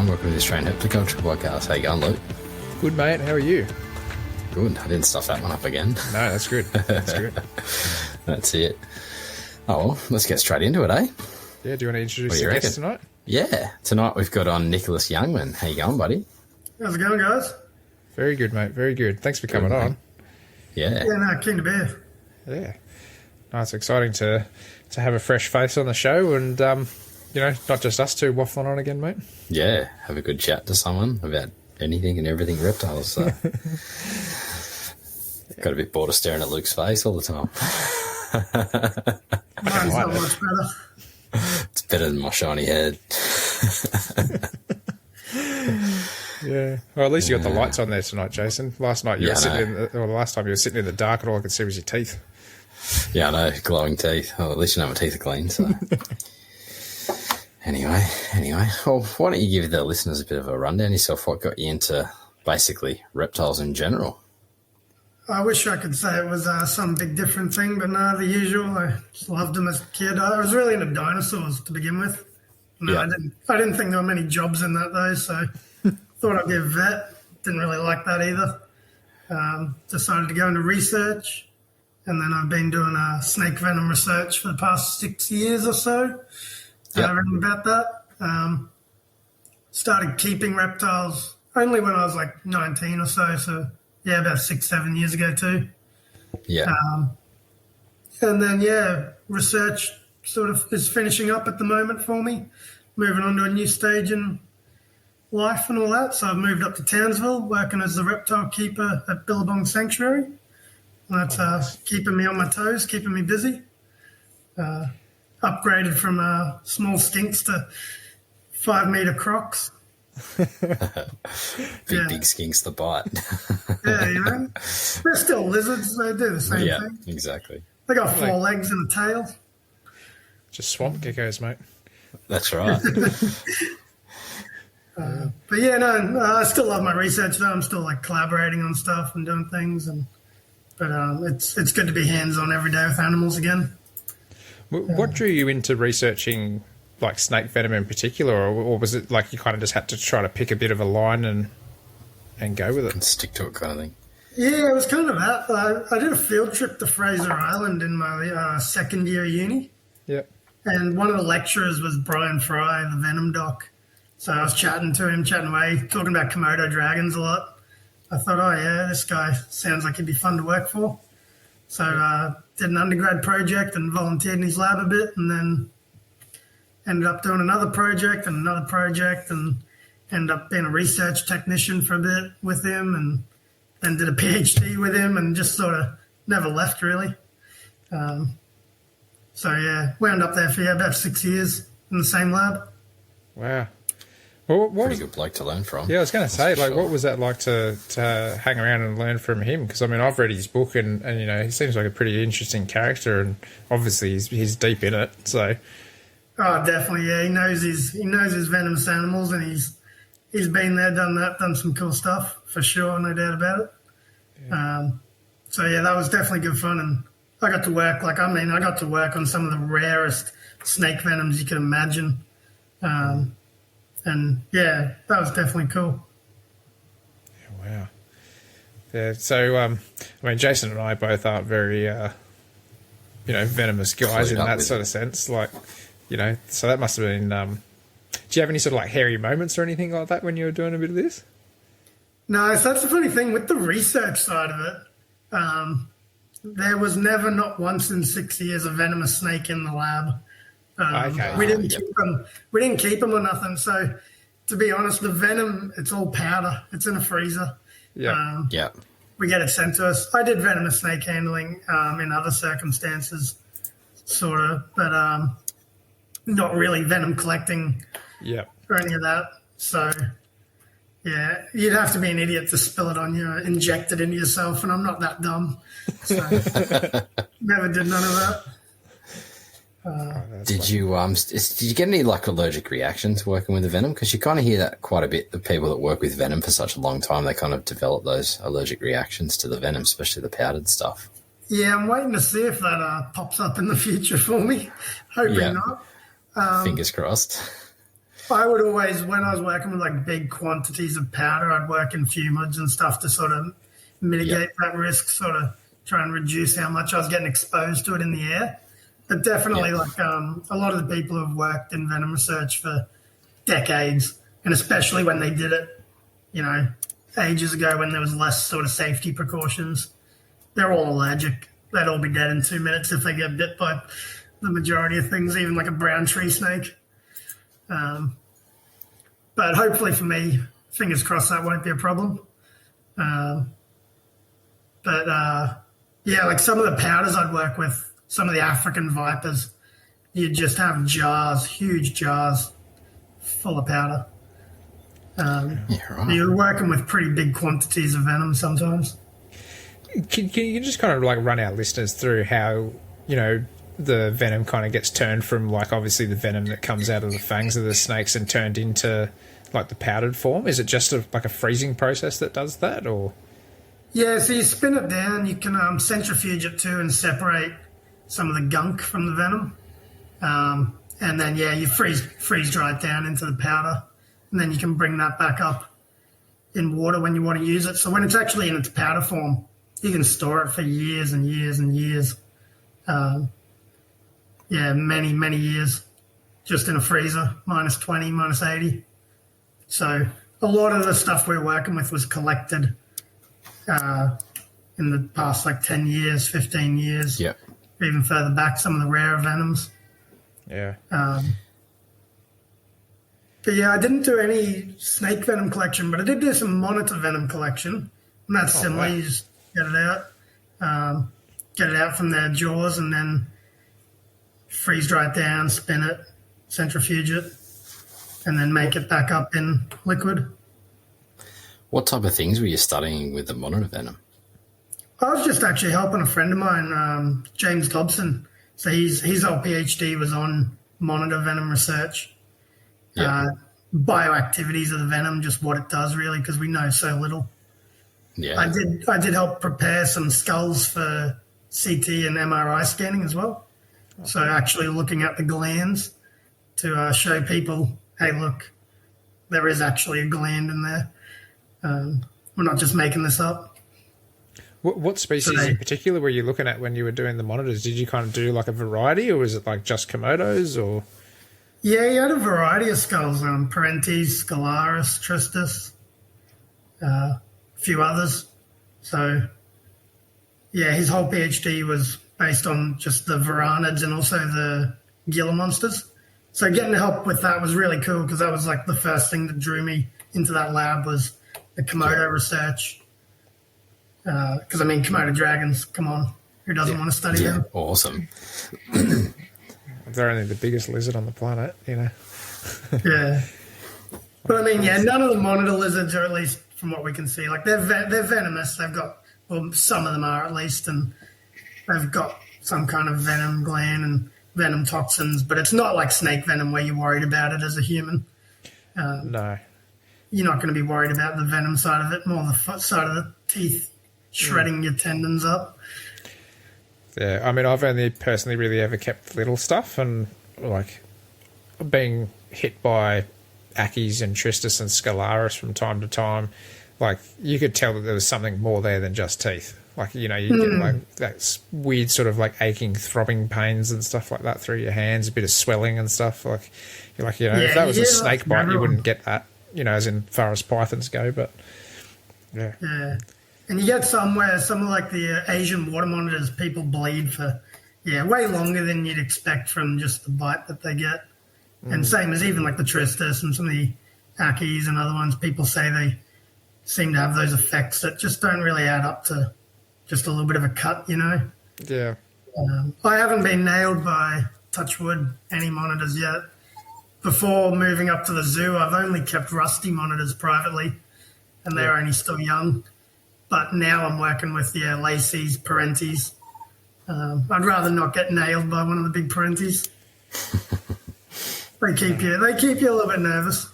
Young. Welcome to the Australian Herpetoculture podcast. How you going, Luke? Good, mate. How are you? Good. I didn't stuff that one up again. No, that's good. That's good. That's it. Oh, well, let's get straight into it, eh? Yeah, do you want to introduce the guest tonight? Yeah. Tonight we've got on Nicholas Youngman. How you going, buddy? How's it going, guys? Very good, mate. Very good. Thanks for coming on. Yeah. Yeah, no, keen to be here. Yeah. No, it's exciting to have a fresh face on the show and, not just us two waffling on again, mate. Yeah. Have a good chat to someone about anything and everything reptiles. So. Got a bit bored of staring at Luke's face all the time. Mine's not much better. It's better than my shiny head. Yeah. Well, at least you got the lights on there tonight, Jason. Last night Yeah, the last time you were sitting in the dark and all I could see was your teeth. Yeah, I know. Glowing teeth. Well, at least you know my teeth are clean, so... Anyway. Well, why don't you give the listeners a bit of a rundown yourself? What got you into basically reptiles in general? I wish I could say it was some big different thing, but no, the usual. I just loved them as a kid. I was really into dinosaurs to begin with. No, Yeah. I didn't think there were many jobs in that though, so thought I'd be a vet. Didn't really like that either. Decided to go into research, and then I've been doing snake venom research for the past 6 years or so. Yeah. Written about that. Started keeping reptiles only when I was like 19 or so. So yeah, about 6-7 years ago too. Yeah. And then research sort of is finishing up at the moment for me, moving on to a new stage in life and all that. So I've moved up to Townsville, working as the reptile keeper at Billabong Sanctuary. And that's keeping me on my toes, keeping me busy. Upgraded from small skinks to 5-meter crocs. Big skinks to bite. Yeah, they're still lizards. They do the same thing. Exactly. They got 4 legs and a tail. Just swamp geckos, mate. That's right. But yeah, no, I still love my research though. I'm still like collaborating on stuff and doing things, but it's good to be hands-on every day with animals again. What drew you into researching like snake venom in particular, or was it like you kind of just had to try to pick a bit of a line and go with it? And stick to it kind of thing. Yeah, it was kind of that. I did a field trip to Fraser Island in my second year of uni. Yeah. And one of the lecturers was Brian Fry, the Venom doc. So I was chatting away, talking about Komodo dragons a lot. I thought, oh yeah, this guy sounds like he'd be fun to work for. So did an undergrad project and volunteered in his lab a bit, and then ended up doing another project and ended up being a research technician for a bit with him, and then did a PhD with him, and just sort of never left really. So yeah, wound up there for about 6 years in the same lab. Wow. Well, Pretty good bloke to learn from. Yeah, I was going to say, like, sure. what was that like to hang around and learn from him? Because I mean, I've read his book, and he seems like a pretty interesting character, and obviously he's deep in it. So, Oh, definitely, yeah. He knows his venomous animals, and he's been there, done that, done some cool stuff for sure, no doubt about it. Yeah. So yeah, that was definitely good fun, and I got to work on some of the rarest snake venoms you can imagine. And yeah, that was definitely cool. yeah, wow. Yeah. So, I mean, Jason and I both aren't very, venomous guys Clued in up that with sort of sense. Like, so that must have been. Do you have any sort of like hairy moments or anything like that when you were doing a bit of this? No, so that's the funny thing with the research side of it. There was never, not once in 6 years, a venomous snake in the lab. Okay. We didn't keep them. We didn't keep them or nothing. So, to be honest, the venom, it's all powder. It's in a freezer. Yeah. Yeah. We get it sent to us. I did venomous snake handling in other circumstances, sort of, but not really venom collecting Yeah. or any of that. So, yeah, you'd have to be an idiot to spill it on you, inject it into yourself, and I'm not that dumb. So, never did none of that. Did you get any like allergic reactions working with the venom? Because you kind of hear that quite a bit. The people that work with venom for such a long time, they kind of develop those allergic reactions to the venom, especially the powdered stuff. Yeah, I'm waiting to see if that pops up in the future for me. Hoping not. Fingers crossed. I would always, when I was working with like big quantities of powder, I'd work in fumage and stuff to sort of mitigate that risk, sort of try and reduce how much I was getting exposed to it in the air. But definitely, like a lot of the people who have worked in venom research for decades, and especially when they did it, ages ago when there was less sort of safety precautions, they're all allergic. They'd all be dead in 2 minutes if they get bit by the majority of things, even like a brown tree snake. But hopefully for me, fingers crossed, that won't be a problem. Like some of the powders I'd work with, some of the African vipers, you'd just have jars, huge jars full of powder. You're working with pretty big quantities of venom sometimes. Can you just kind of like run our listeners through how, the venom kind of gets turned from like obviously the venom that comes out of the fangs of the snakes and turned into like the powdered form? Is it just like a freezing process that does that, or? Yeah, so you spin it down, you can centrifuge it too and separate some of the gunk from the venom. And then, you freeze dry it down into the powder, and then you can bring that back up in water when you want to use it. So when it's actually in its powder form, you can store it for years and years and years. Many, many years, just in a freezer, -20, -80. So a lot of the stuff we're working with was collected in the past, 10 years, 15 years, even further back, some of the rarer venoms. Yeah. I didn't do any snake venom collection, but I did do some monitor venom collection, and that's similar. Wow. You just get it out from their jaws, and then freeze dry it down, spin it, centrifuge it, and then make it back up in liquid. What type of things were you studying with the monitor venom? I was just actually helping a friend of mine, James Dobson. So his whole PhD was on monitor venom research, bioactivities of the venom, just what it does really, because we know so little. Yeah, I did help prepare some skulls for CT and MRI scanning as well. So actually looking at the glands to show people, hey, look, there is actually a gland in there. We're not just making this up. What species in particular were you looking at when you were doing the monitors? Did you kind of do like a variety, or was it like just Komodos, or? Yeah, he had a variety of skulls, Parentes, Scalaris, Tristis, a few others. So, his whole PhD was based on just the varanids and also the Gila monsters. So getting help with that was really cool, because that was like the first thing that drew me into that lab was the Komodo research. Because, Komodo dragons, come on, who doesn't want to study them? Awesome. They're only the biggest lizard on the planet, Yeah. But, none of the monitor lizards are, at least from what we can see, like they're venomous. They've got, well, some of them are at least, and they've got some kind of venom gland and venom toxins, but it's not like snake venom where you're worried about it as a human. No. You're not going to be worried about the venom side of it, more the side of the teeth shredding your tendons up. Yeah, I've only personally really ever kept little stuff, and like being hit by Ackies and Tristis and Scalaris from time to time, like you could tell that there was something more there than just teeth. Like, you get like that weird sort of like aching, throbbing pains and stuff like that through your hands, a bit of swelling and stuff. Like, you're like, if that was a snake bite, you wouldn't get that, as in far as pythons go, but yeah. Yeah. And you get some of like the Asian water monitors, people bleed for, way longer than you'd expect from just the bite that they get. And same as even like the Tristis and some of the Ackies and other ones, people say they seem to have those effects that just don't really add up to just a little bit of a cut, Yeah. I haven't been nailed by, touch wood, any monitors yet. Before moving up to the zoo, I've only kept rusty monitors privately, and they're only still young. But now I'm working with, Lacey's, Parentes. I'd rather not get nailed by one of the big Parentes. They keep you a little bit nervous.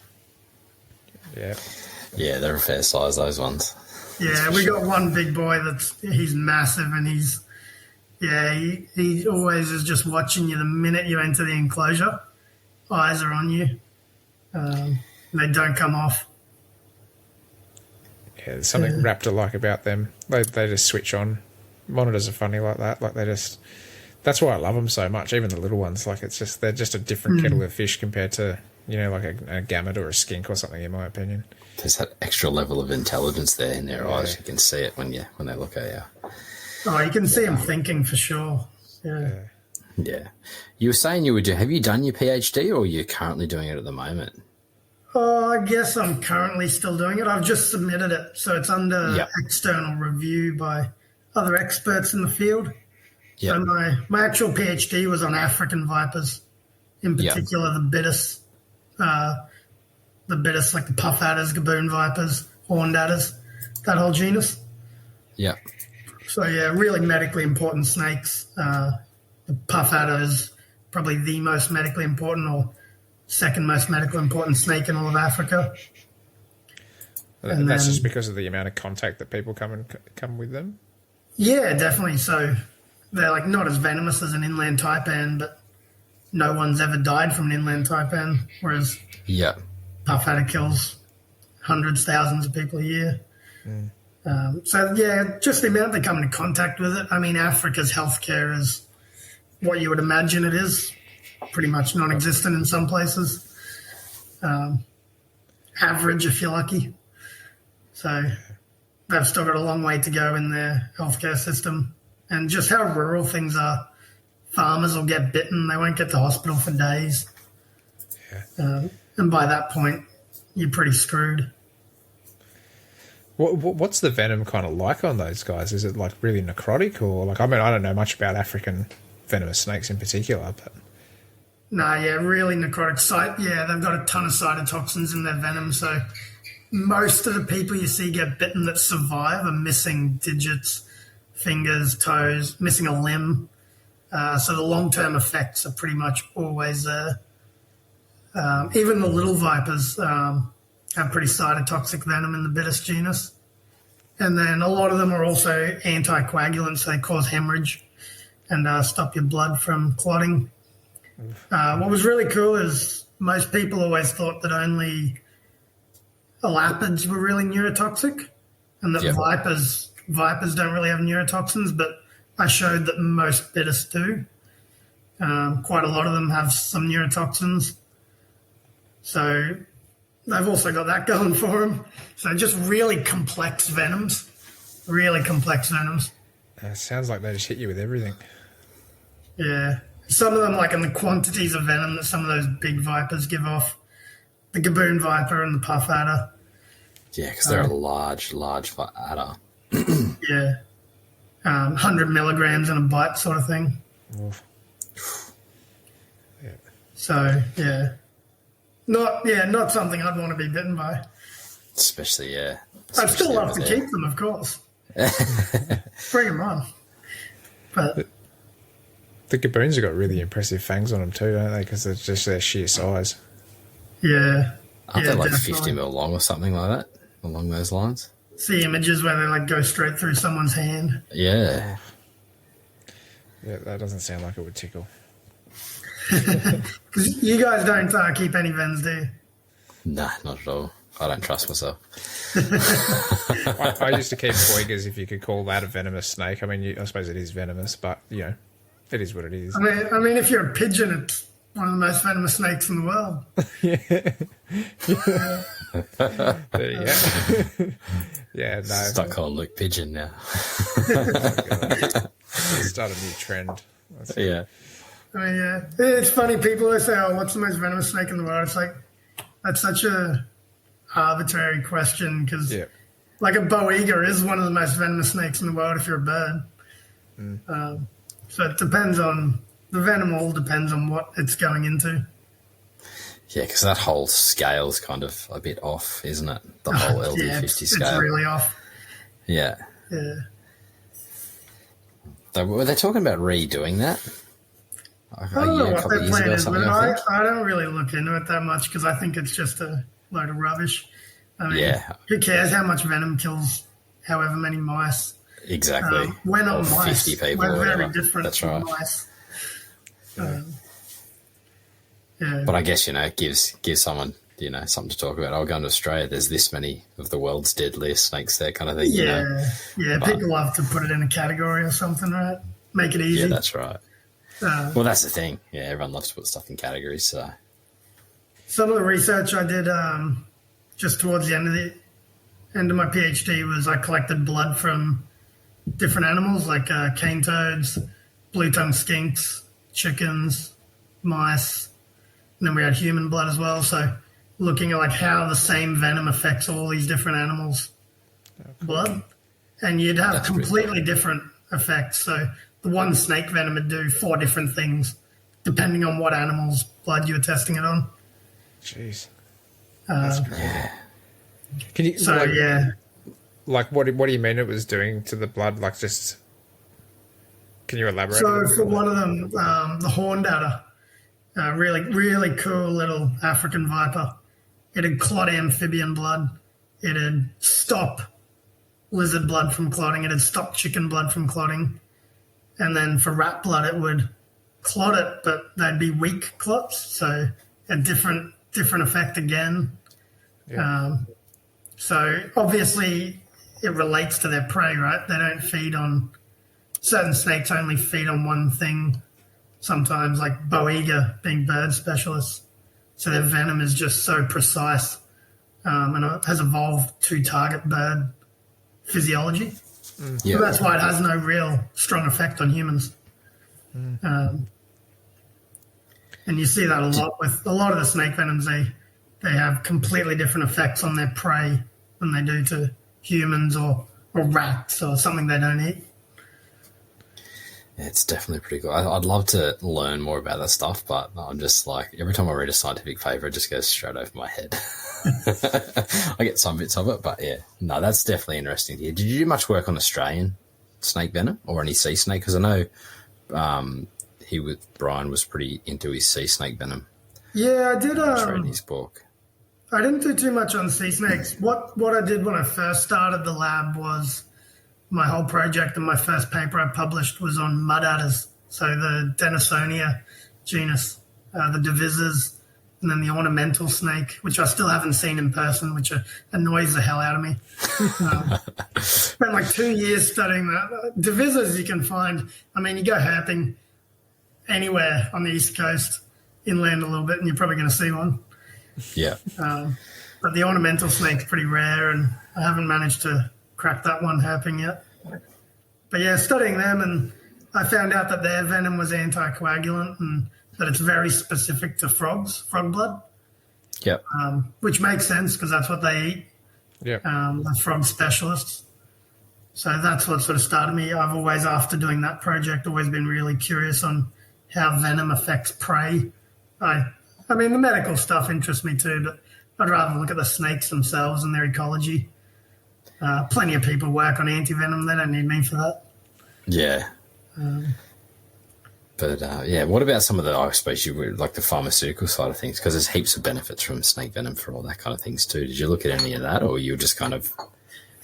Yeah. Yeah, they're a fair size, those ones. Yeah, we got one big boy he's massive, and he always is just watching you the minute you enter the enclosure. Eyes are on you. They don't come off. Yeah, there's something raptor-like about them. They just switch on. Monitors are funny like that. Like that's why I love them so much. Even the little ones, like they're just a different kettle of fish compared to like a gamut or a skink or something. In my opinion, there's that extra level of intelligence there in their eyes. You can see it when they look at you. Oh, you can see them thinking for sure. Yeah. You were saying you would have you done your PhD or are you currently doing it at the moment? Oh, I guess I'm currently still doing it. I've just submitted it, so it's under external review by other experts in the field. Yep. So my actual PhD was on African vipers, in particular the Bitis, like the puff adders, gaboon vipers, horned adders, that whole genus. Yeah. So really medically important snakes. The puff adder is probably the most medically important or second most medically important snake in all of Africa. And that's just because of the amount of contact that people come with them? Yeah, definitely. So they're like not as venomous as an inland taipan, but no one's ever died from an inland taipan, whereas puff adder kills hundreds, thousands of people a year. Just the amount they come into contact with it. I mean, Africa's healthcare is what you would imagine it is, pretty much non-existent in some places. Average, if you're lucky. So they've still got a long way to go in their healthcare system. And just how rural things are. Farmers will get bitten. They won't get to hospital for days. And by that point, you're pretty screwed. What's the venom kind of like on those guys? Is it like really necrotic or like, I mean, I don't know much about African venomous snakes in particular, but. Really necrotic. They've got a ton of cytotoxins in their venom, so most of the people you see get bitten that survive are missing digits, fingers, toes, missing a limb. So the long-term effects are pretty much always there. Even the little vipers have pretty cytotoxic venom in the Bitis genus. And then a lot of them are also anticoagulants, so they cause hemorrhage and stop your blood from clotting. What was really cool is most people always thought that only elapids were really neurotoxic and that vipers don't really have neurotoxins, but I showed that most Bitis do. Quite a lot of them have some neurotoxins. So they've also got that going for them. So just really complex venoms. It sounds like they just hit you with everything. Yeah. Some of them, like in the quantities of venom that some of those big vipers give off. The gaboon viper and the puff adder. Yeah, because they're a large adder. 100 milligrams in a bite sort of thing. Oof. Yeah. So, Not something I'd want to be bitten by. Especially. I'd still love to keep them, of course. Bring them on. But the gaboons have got really impressive fangs on them too, don't they? Because it's just their sheer size. Yeah. Aren't they like 50 mil long or something like that, along those lines? See images where they like go straight through someone's hand. Yeah. Yeah, that doesn't sound like it would tickle. Because you guys don't keep any vens, do you? Nah, not at all. I don't trust myself. I used to keep boigas, if you could call that a venomous snake. I mean, I suppose it is venomous, but, it is what it is. I mean, if you're a pigeon, it's one of the most venomous snakes in the world. There you go. No. Stuck on Luke Pigeon now. Start a new trend. Yeah. I mean, it's funny. People always say, what's the most venomous snake in the world? It's like, that's such a arbitrary question because, like, a boiga is one of the most venomous snakes in the world if you're a bird. So it depends on, the venom all depends on what it's going into. Yeah, because that whole scale's kind of a bit off, isn't it? The whole LD50 scale. It's really off. Yeah. Yeah. Were they talking about redoing that? I don't know what their plan is, but I don't really look into it that much because I think it's just a load of rubbish. I mean, who cares how much venom kills however many mice? Exactly. We're not mice. 50 people. We're very different from mice. But I guess, gives someone something to talk about. I'll go to Australia. There's this many of the world's deadliest snakes there, kind of thing. Yeah, people love to put it in a category or something, right? Make it easy. Yeah, that's right. Well, that's the thing. Yeah, everyone loves to put stuff in categories. So some of the research I did just towards the end of my PhD was I collected blood from different animals like cane toads, blue-tongued skinks, chickens, mice, and then we had human blood as well. So looking at like how the same venom affects all these different animals' blood, and you'd have completely different effects. So the one snake venom would do 4 different things depending on what animal's blood you were testing it on. Jeez. That's crazy. Can you? So yeah. Like, what do you mean it was doing to the blood? Like, just can you elaborate? So for one of them, the horned adder, really, really cool little African viper. It'd clot amphibian blood. It'd stop lizard blood from clotting. It'd stop chicken blood from clotting. And then for rat blood, it would clot it, but they'd be weak clots. So a different effect again. Yeah. So obviously it relates to their prey, right? They don't feed on certain snakes, only feed on one thing. Sometimes, like Boiga being bird specialists, so their venom is just so precise, and it has evolved to target bird physiology. Yeah. So that's why it has no real strong effect on humans. And you see that a lot with a lot of the snake venoms. They have completely different effects on their prey than they do to humans or rats or something they don't eat. Yeah, it's definitely pretty cool. I'd love to learn more about that stuff, but I'm just like, every time I read a scientific paper, it just goes straight over my head. I get some bits of it, but yeah, no, that's definitely interesting to hear. Did you do much work on Australian snake venom or any sea snake? Because I know Brian was pretty into his sea snake venom. Yeah, I did. In his book. I didn't do too much on sea snakes. What I did when I first started the lab was my whole project and my first paper I published was on mud adders. So the Denisonia genus, the divisors, and then the ornamental snake, which I still haven't seen in person, which annoys the hell out of me. Spent like 2 years studying that. Divisors you can find. I mean, you go herping anywhere on the East Coast, inland a little bit, and you're probably going to see one. Yeah. But the ornamental snake's pretty rare, and I haven't managed to crack that one herping yet. But yeah, studying them, and I found out that their venom was anticoagulant and that it's very specific to frog blood. Yep. Which makes sense because that's what they eat. Yeah. The frog specialists. So that's what sort of started me. I've always, after doing that project, always been really curious on how venom affects prey. I mean, the medical stuff interests me too, but I'd rather look at the snakes themselves and their ecology. Plenty of people work on anti-venom. They don't need me for that. Yeah. But yeah, what about some of the, I suppose you would like the pharmaceutical side of things, because there's heaps of benefits from snake venom for all that kind of things too. Did you look at any of that, or you just kind of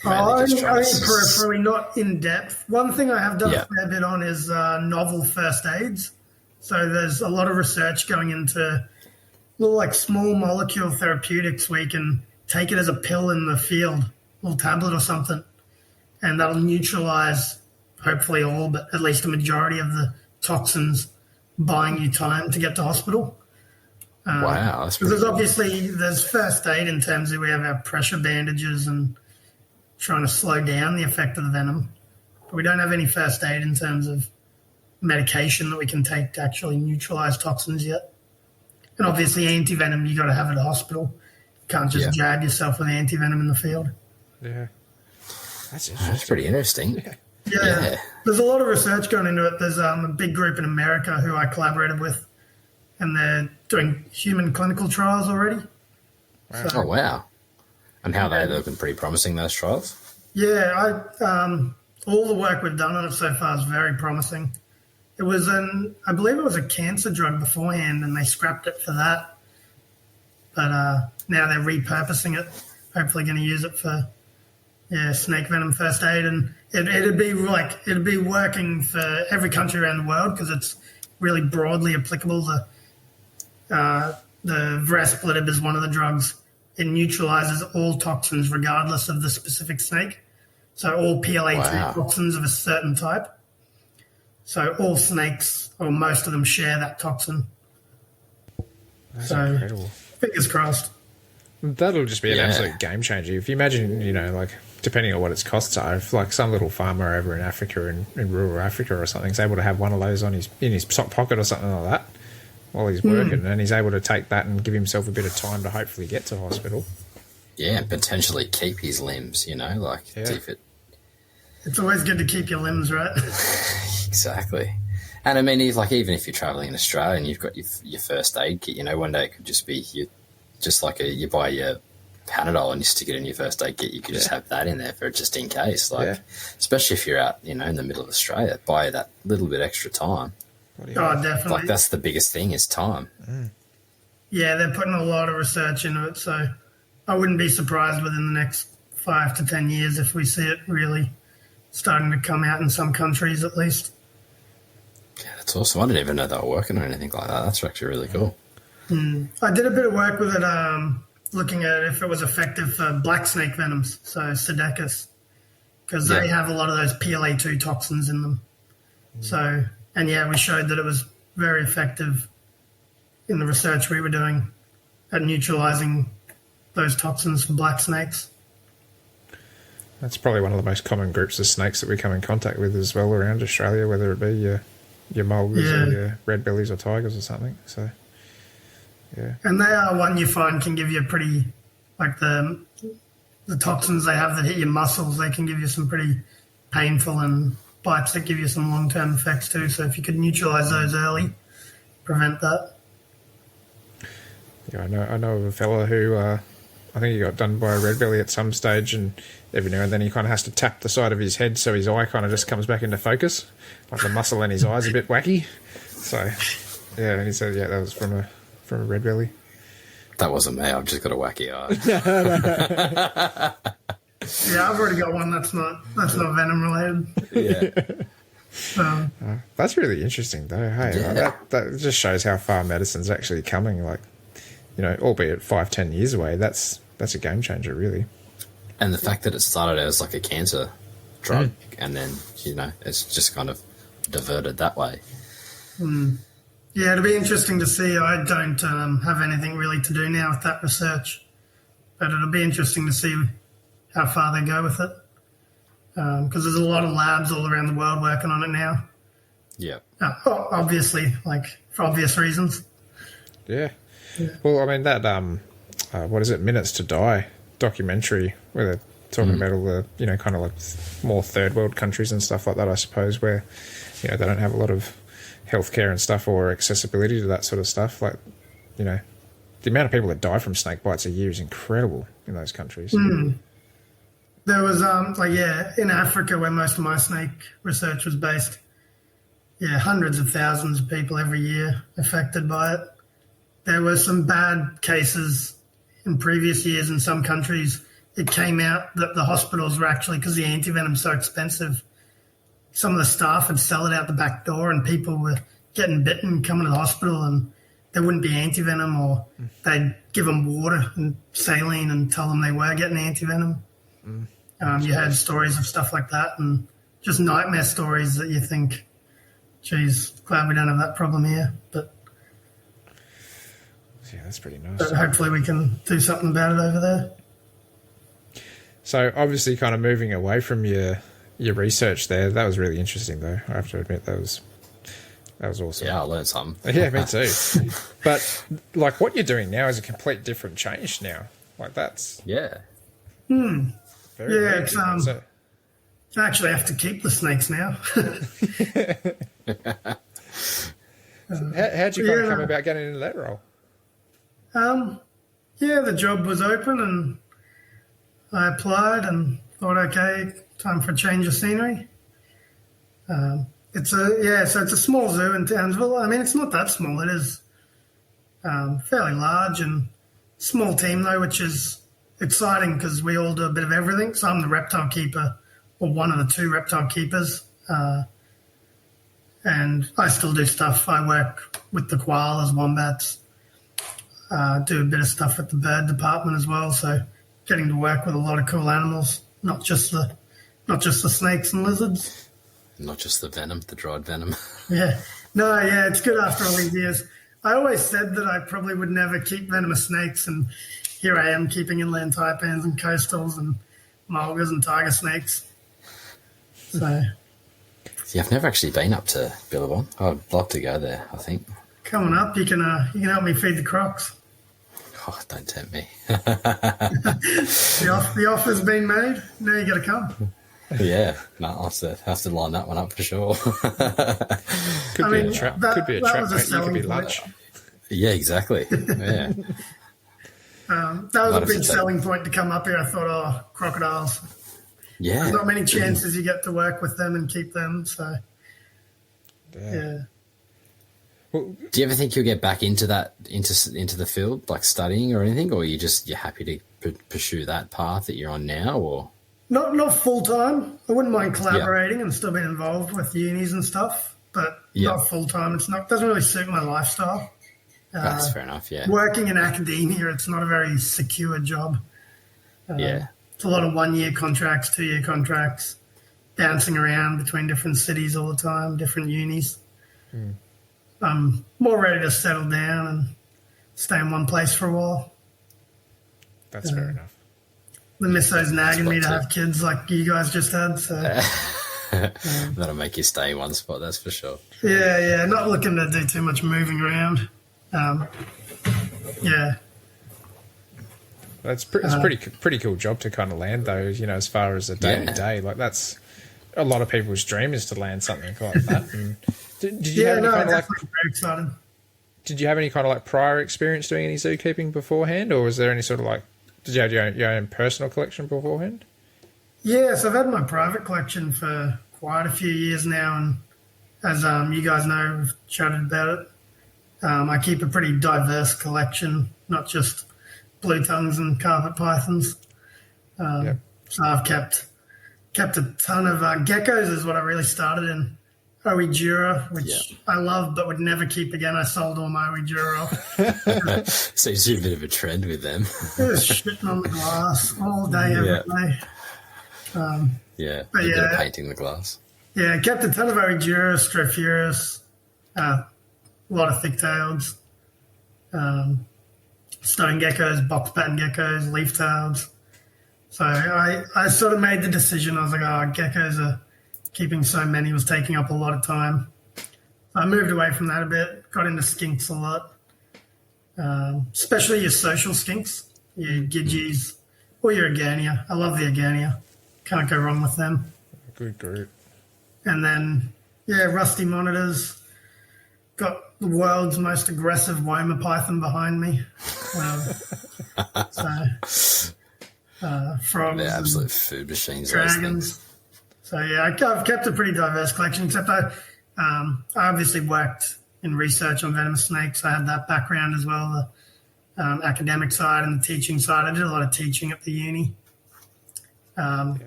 peripherally, not in depth. One thing I have done a fair bit on is novel first aids. So there's a lot of research going into little like small molecule therapeutics where you can take it as a pill in the field, a little tablet or something, and that'll neutralize hopefully all, but at least a majority of the toxins, buying you time to get to hospital. Wow. That's because cool. there's first aid in terms of we have our pressure bandages and trying to slow down the effect of the venom. But we don't have any first aid in terms of medication that we can take to actually neutralize toxins yet. And obviously anti-venom you got to have at a hospital. You can't just jab yourself with anti-venom in the field. Yeah. That's pretty interesting. Yeah. There's a lot of research going into it. There's a big group in America who I collaborated with, and they're doing human clinical trials already. Wow. So, oh, wow. And how are they looking? Pretty promising, those trials? Yeah, all the work we've done on it so far is very promising. It was I believe it was a cancer drug beforehand, and they scrapped it for that. But now they're repurposing it. Hopefully, going to use it for snake venom first aid, and it'd be working for every country around the world because it's really broadly applicable to the Veresplitib is one of the drugs. It neutralizes all toxins regardless of the specific snake. So all PLA2 toxins of a certain type. So all snakes, or most of them, share that toxin. That's incredible. Fingers crossed. That'll just be an absolute game changer. If you imagine, like, depending on what its costs are, if like some little farmer over in Africa, in rural Africa or something, is able to have one of those in his sock pocket or something like that while he's working, and he's able to take that and give himself a bit of time to hopefully get to hospital. Yeah, and potentially keep his limbs, if it... It's always good to keep your limbs, right? Exactly. And I mean, even if you're traveling in Australia and you've got your first aid kit, one day it could just be you buy your Panadol and you stick it in your first aid kit. You could just have that in there for just in case. Especially if you're out, in the middle of Australia, buy that little bit extra time. Definitely. That's the biggest thing is time. Yeah, they're putting a lot of research into it, so I wouldn't be surprised within the next 5 to 10 years if we see it really starting to come out in some countries at least. Yeah, that's awesome. I didn't even know they were working on anything like that. That's actually really cool. I did a bit of work with it, looking at if it was effective for black snake venoms, so Pseudechus, because they have a lot of those PLA2 toxins in them. So, and we showed that it was very effective in the research we were doing at neutralizing those toxins for black snakes. That's probably one of the most common groups of snakes that we come in contact with as well around Australia, whether it be your mulgars or your red bellies or tigers or something. So, yeah. And they are one you find can give you a pretty, like the toxins they have that hit your muscles, they can give you some pretty painful and bites that give you some long-term effects too. So if you could neutralize those early, prevent that. Yeah, I know of a fella who I think he got done by a red belly at some stage, and every now and then he kind of has to tap the side of his head so his eye kind of just comes back into focus. Like the muscle in his eye's a bit wacky. So, yeah, he said, that was from a red belly. That wasn't me. I've just got a wacky eye. Yeah, I've already got one that's not venom related. Yeah. That's really interesting, though. Hey, that just shows how far medicine's actually coming. Like, albeit 5-10 years away, that's a game changer, really. And the fact that it started as like a cancer drug, and then it's just kind of diverted that way. Yeah, it'll be interesting to see. I don't have anything really to do now with that research, but it'll be interesting to see how far they go with it, because there's a lot of labs all around the world working on it now. Yeah. Obviously, like for obvious reasons. Yeah. Well, I mean that what is it, Minutes to Die documentary where they're talking about all the kind of like more third world countries and stuff like that, I suppose, where they don't have a lot of healthcare and stuff or accessibility to that sort of stuff. Like the amount of people that die from snake bites a year is incredible in those countries. There was in Africa where most of my snake research was based, hundreds of thousands of people every year affected by it. There were some bad cases in previous years in some countries. It came out that the hospitals were actually, because the antivenom's so expensive, some of the staff would sell it out the back door and people were getting bitten, coming to the hospital, and there wouldn't be antivenom, or they'd give them water and saline and tell them they were getting antivenom. You had stories of stuff like that, and just nightmare stories that you think, geez, glad we don't have that problem here. But yeah, that's pretty nice. But hopefully we can do something about it over there. So obviously kind of moving away from your research there, that was really interesting though. I have to admit that was awesome. Yeah, I learned something. Yeah, me too. But like what you're doing now is a complete different change now. Like that's very it's I actually have to keep the snakes now. How'd you come about getting into that role? The job was open and I applied and thought, okay, time for a change of scenery. It's a small zoo in Townsville. I mean, it's not that small. It is fairly large and small team though, which is exciting because we all do a bit of everything. So I'm the reptile keeper, or one of the 2 reptile keepers, and I still do stuff. I work with the koalas, wombats. do a bit of stuff with the bird department as well. So getting to work with a lot of cool animals, not just the snakes and lizards. Not just the venom, the dried venom. Yeah. No, yeah, it's good after all these years. I always said that I probably would never keep venomous snakes, and here I am keeping inland taipans and coastals and mulgars and tiger snakes. So, See, I've never actually been up to Billabong. I'd love to go there, I think. coming up, you can help me feed the crocs. Oh, don't tempt me. The offer's been made. Now you got to come. Yeah, no, I'll have to line that one up for sure. Could be a trap, mate. You could be lunch. Yeah, exactly. Yeah. That was a big selling point to come up here. I thought, crocodiles. Yeah. There's not many chances you get to work with them and keep them, so yeah. Well, do you ever think you'll get back into the field, like studying or anything, or you're happy to pursue that path that you're on now, or? Not full time. I wouldn't mind collaborating and still being involved with unis and stuff, but not full time. Doesn't really suit my lifestyle. That's fair enough. Yeah. Working in academia, it's not a very secure job. It's a lot of 1-year contracts, 2-year contracts, bouncing around between different cities all the time, different unis. I'm more ready to settle down and stay in one place for a while. That's fair enough. The misso's nagging me to have kids like you guys just had, so that'll make you stay in one spot, that's for sure. Yeah, not looking to do too much moving around. It's pretty cool job to kind of land though, as far as a day to day. Like that's a lot of people's dream is to land something like that. And did you have any kind of very excited. Did you have any kind of prior experience doing any zookeeping beforehand, or was there any sort of did you have your own personal collection beforehand? Yes, I've had my private collection for quite a few years now, and as you guys know, we've chatted about it. I keep a pretty diverse collection, not just blue tongues and carpet pythons. So I've kept a ton of geckos is what I really started in. Oedura, which I love but would never keep again. I sold all my Oedura off. So you see a bit of a trend with them. Just shitting on the glass all day, every day. But you're painting the glass. Yeah, kept a ton of Oedura, Strophaurus, a lot of thick-tailed, stone geckos, box pattern geckos, leaf-tailed. So I sort of made the decision. I was like, geckos are keeping so many was taking up a lot of time. So I moved away from that a bit, got into skinks a lot, especially your social skinks, your Gidgies, or your Agania. I love the Agania. Can't go wrong with them. Good group. And then, rusty monitors. Got the world's most aggressive Woma python behind me. Frogs. They're absolute food machines. Dragons. So, I've kept a pretty diverse collection, except I obviously worked in research on venomous snakes. I had that background as well, the academic side and the teaching side. I did a lot of teaching at the uni,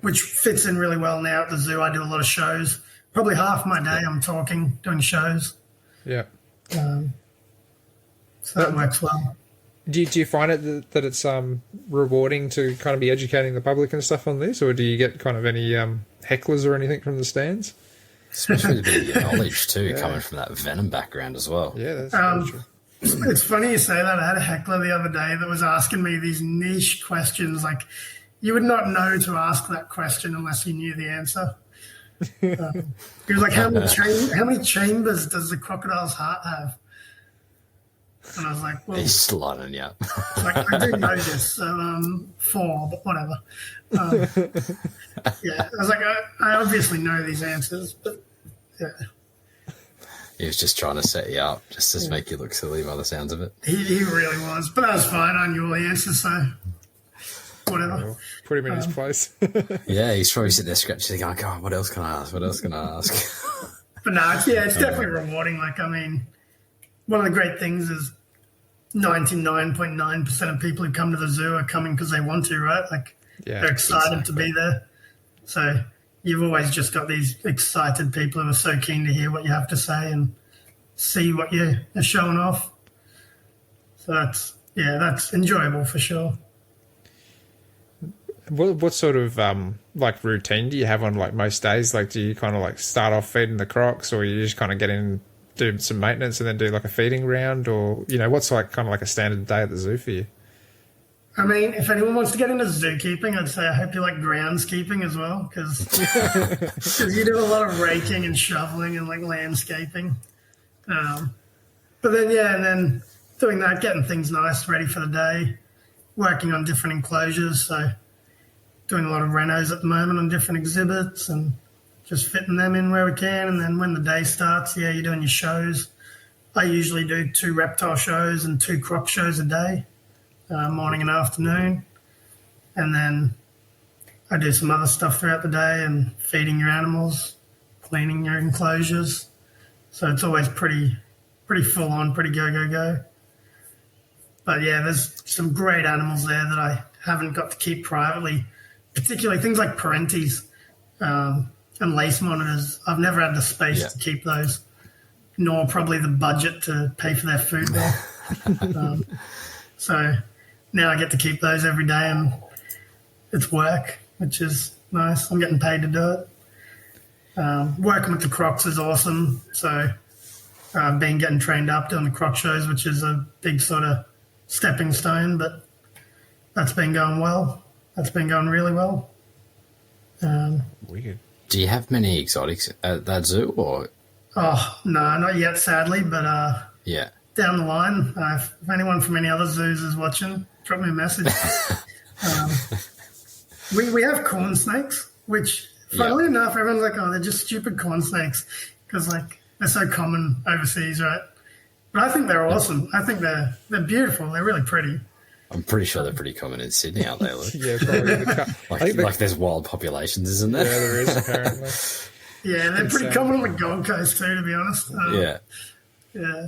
which fits in really well now at the zoo. I do a lot of shows. Probably half my day I'm talking, doing shows. Yeah. So that works well. Do you find it that it's rewarding to kind of be educating the public and stuff on this, or do you get kind of any hecklers or anything from the stands? Especially the knowledge too, coming from that Venom background as well. Yeah, that's very true. It's funny you say that. I had a heckler the other day that was asking me these niche questions. Like, you would not know to ask that question unless you knew the answer. He was like, how many chambers does the crocodile's heart have? And I was like, well, he's sliding you up. Like, I do know this, so 4, but whatever. I was like, I obviously know these answers, but he was just trying to set you up, just to make you look silly by the sounds of it. He really was, but that was fine. I knew all the answers, so whatever. Well, put him in his place. He's probably sitting there scratching, going, God, what else can I ask? What else can I ask? But no, it's definitely rewarding. Like, I mean, one of the great things is 99.9% of people who come to the zoo are coming because they want to, right? Like, they're excited to be there. So you've always just got these excited people who are so keen to hear what you have to say and see what you're showing off. So yeah, that's enjoyable for sure. What sort of like routine do you have on like most days? Like, do you kind of like start off feeding the crocs, or you just kind of get in, do some maintenance, and then do like a feeding round, or what's like kind of like a standard day at the zoo for you? I mean, if anyone wants to get into zookeeping, I'd say I hope you like groundskeeping as well, because you do a lot of raking and shoveling and like landscaping. But then, yeah, and then doing that, getting things nice, ready for the day, working on different enclosures. So doing a lot of renos at the moment on different exhibits and just fitting them in where we can. And then when the day starts, yeah, you're doing your shows. I usually do 2 reptile shows and 2 croc shows a day, morning and afternoon. And then I do some other stuff throughout the day and feeding your animals, cleaning your enclosures. So it's always pretty full on, pretty go. But yeah, there's some great animals there that I haven't got to keep privately, particularly things like parentes and lace monitors. I've never had the space to keep those, nor probably the budget to pay for their food there. So now I get to keep those every day, and it's work, which is nice. I'm getting paid to do it. Working with the crocs is awesome. So I've been getting trained up doing the croc shows, which is a big sort of stepping stone, but that's been going well. That's been going really well. Weird. Do you have many exotics at that zoo, or? Oh, no, not yet, sadly, but yeah, down the line, if anyone from any other zoos is watching, drop me a message. We have corn snakes, which, funnily enough, everyone's like, oh, they're just stupid corn snakes, because like they're so common overseas, right? But I think they're awesome. I think they're beautiful. They're really pretty. I'm pretty sure they're pretty common in Sydney, aren't they, Luke? Yeah, probably. like there's wild populations, isn't there? Yeah, there is, apparently. Yeah, they're pretty common on the Gold Coast too, to be honest. Yeah.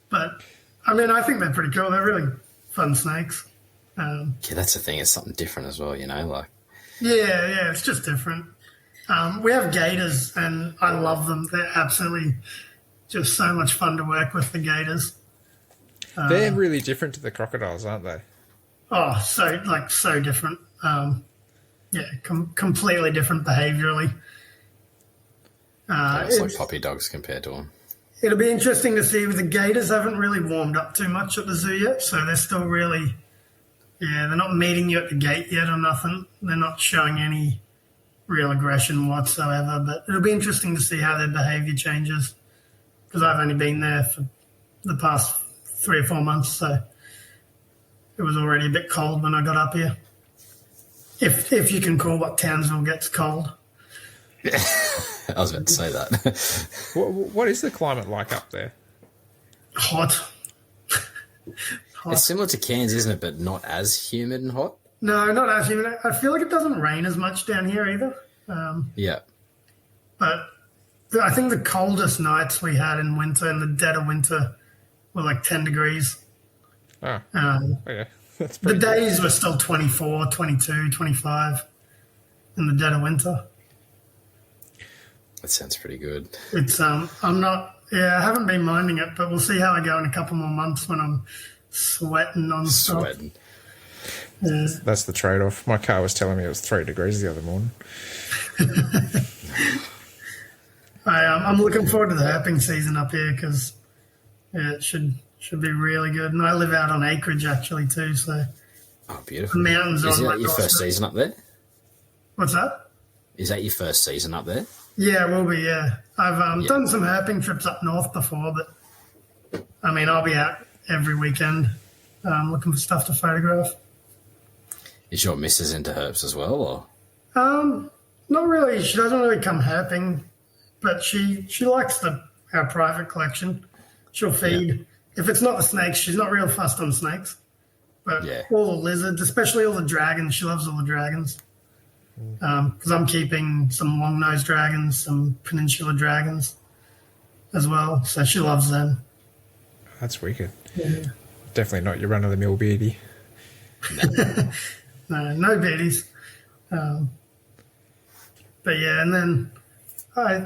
But, I mean, I think they're pretty cool. They're really fun snakes. Yeah, that's the thing. It's something different as well, like. Yeah, it's just different. We have gators, and I love them. They're absolutely just so much fun to work with, the gators. They're really different to the crocodiles, aren't they? Oh, so different. Completely different behaviourally. It's like puppy dogs compared to them. It'll be interesting to see. The gators haven't really warmed up too much at the zoo yet, so they're still really, they're not meeting you at the gate yet or nothing. They're not showing any real aggression whatsoever, but it'll be interesting to see how their behaviour changes, because I've only been there for the past 3 or 4 months, so it was already a bit cold when I got up here. If you can call what Townsville gets cold. I was about to say that. What is the climate like up there? Hot. It's similar to Cairns, isn't it? But not as humid and hot. No, not as humid. I feel like it doesn't rain as much down here either. Yeah. But I think the coldest nights we had in winter, in the dead of winter, were like 10 degrees. Oh, yeah. That's the pretty days were still 24, 22, 25 in the dead of winter. That sounds pretty good. It's I haven't been minding it, but we'll see how I go in a couple more months when I'm sweating non-stop. Sweating. Yeah. That's the trade-off. My car was telling me it was 3 degrees the other morning. I'm looking forward to the herping season up here, because it should be really good. And I live out on acreage actually too, so oh, beautiful. the mountains Is are on that my your doorstep. first season up there? What's that? Is that your first season up there? Yeah, it will be, yeah. I've done some herping trips up north before, but I mean, I'll be out every weekend looking for stuff to photograph. Is your missus into herps as well, or? Not really. She doesn't really come herping, but she likes our private collection. She'll feed. Yeah. If it's not the snakes, she's not real fussed on snakes. But all the lizards, especially all the dragons, she loves all the dragons. Because I'm keeping some long-nosed dragons, some peninsula dragons as well. So she loves them. That's wicked. Yeah. Definitely not your run-of-the-mill beardy. No beardies. But yeah, and then I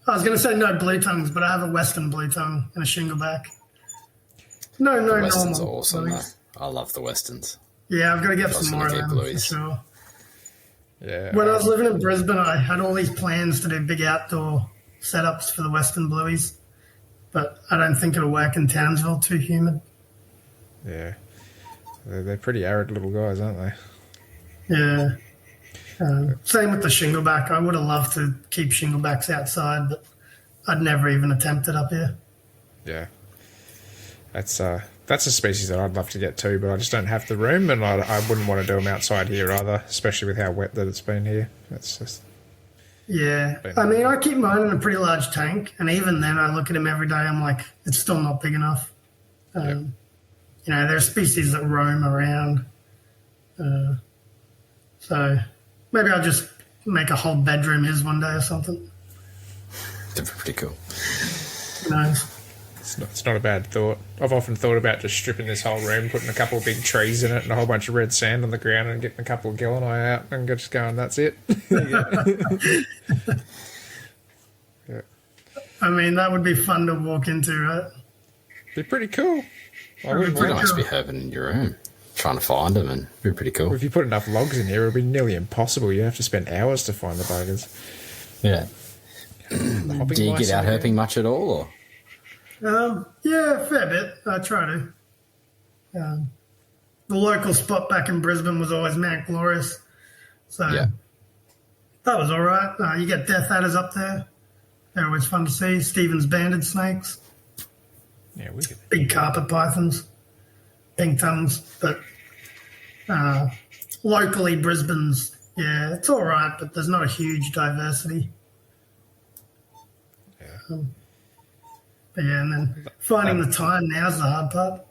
was going to say no blue tongues, but I have a western blue tongue and a shingleback. No, The Westerns are normal awesome, though. blueies. I love the Westerns. Yeah, I've got to get I was some more of gonna them keep for blueies. sure. Yeah. When I was living in Brisbane, I had all these plans to do big outdoor setups for the Western blueies, but I don't think it'll work in Townsville. Too humid. Yeah. They're pretty arid little guys, aren't they? Yeah. Same with the shingleback. I would have loved to keep shinglebacks outside, but I'd never even attempt it up here. Yeah. That's a species that I'd love to get to, but I just don't have the room, and I wouldn't want to do them outside here either, especially with how wet that it's been here. That's just... Yeah. I mean, I keep mine in a pretty large tank, and even then I look at him every day, I'm like, it's still not big enough. You know, there are species that roam around. So maybe I'll just make a whole bedroom his one day or something. That'd be pretty cool. Who knows? It's not a bad thought. I've often thought about just stripping this whole room, putting a couple of big trees in it and a whole bunch of red sand on the ground and getting a couple of gillini out and just going, that's it. Yeah. I mean, that would be fun to walk into, right? Be pretty cool. I wouldn't Pretty mind. much be herping in your room, trying to find them, and it'd be pretty cool. If you put enough logs in here, it would be nearly impossible. You have to spend hours to find the buggers. Yeah. Hopping Do you mice get out in here. herping much at all, or? Yeah, a fair bit. I try to. The local spot back in Brisbane was always Mount Glorious, so Yeah. that was all right. You get death adders up there. They're always fun to see. Stevens banded snakes, Yeah, we could. big carpet pythons, pink tongues. But locally, Brisbane's, yeah, it's all right, but there's not a huge diversity. Yeah. But yeah, and then finding the time now's the hard part.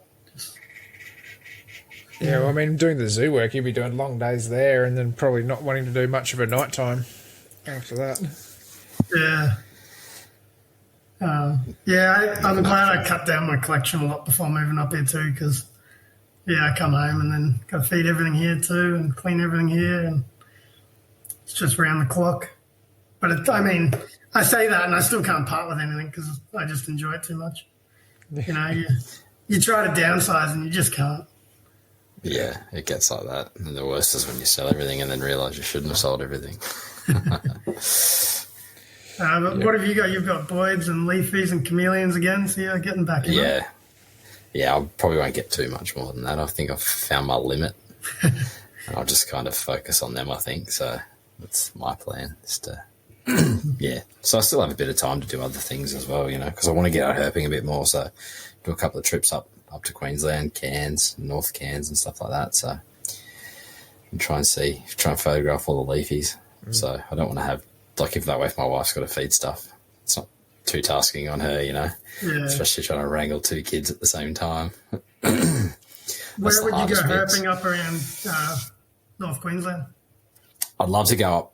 Yeah, well, I mean, doing the zoo work, you'd be doing long days there and then probably not wanting to do much of a night time after that. Yeah. I'm glad I cut down my collection a lot before moving up here too, because I come home and then got to feed everything here too and clean everything here, and it's just round the clock. But I mean, I say that and I still can't part with anything because I just enjoy it too much. You know, you try to downsize and you just can't. Yeah, it gets like that. And the worst is when you sell everything and then realise you shouldn't have sold everything. But what have you got? You've got Boyds and Leafies and Chameleons again, so you're getting back in. Yeah. Yeah, I probably won't get too much more than that. I think I've found my limit. And I'll just kind of focus on them, I think. So that's my plan, is to... yeah. So I still have a bit of time to do other things as well, you know, because I want to get out herping a bit more. So do a couple of trips up to Queensland, Cairns, North Cairns and stuff like that. So and try and photograph all the leafies. So I don't want to have, like, if that way, if my wife's got to feed stuff, it's not too tasking on her, you know, especially trying to wrangle two kids at the same time. Where would you go hardest bit. herping up around North Queensland? I'd love to go up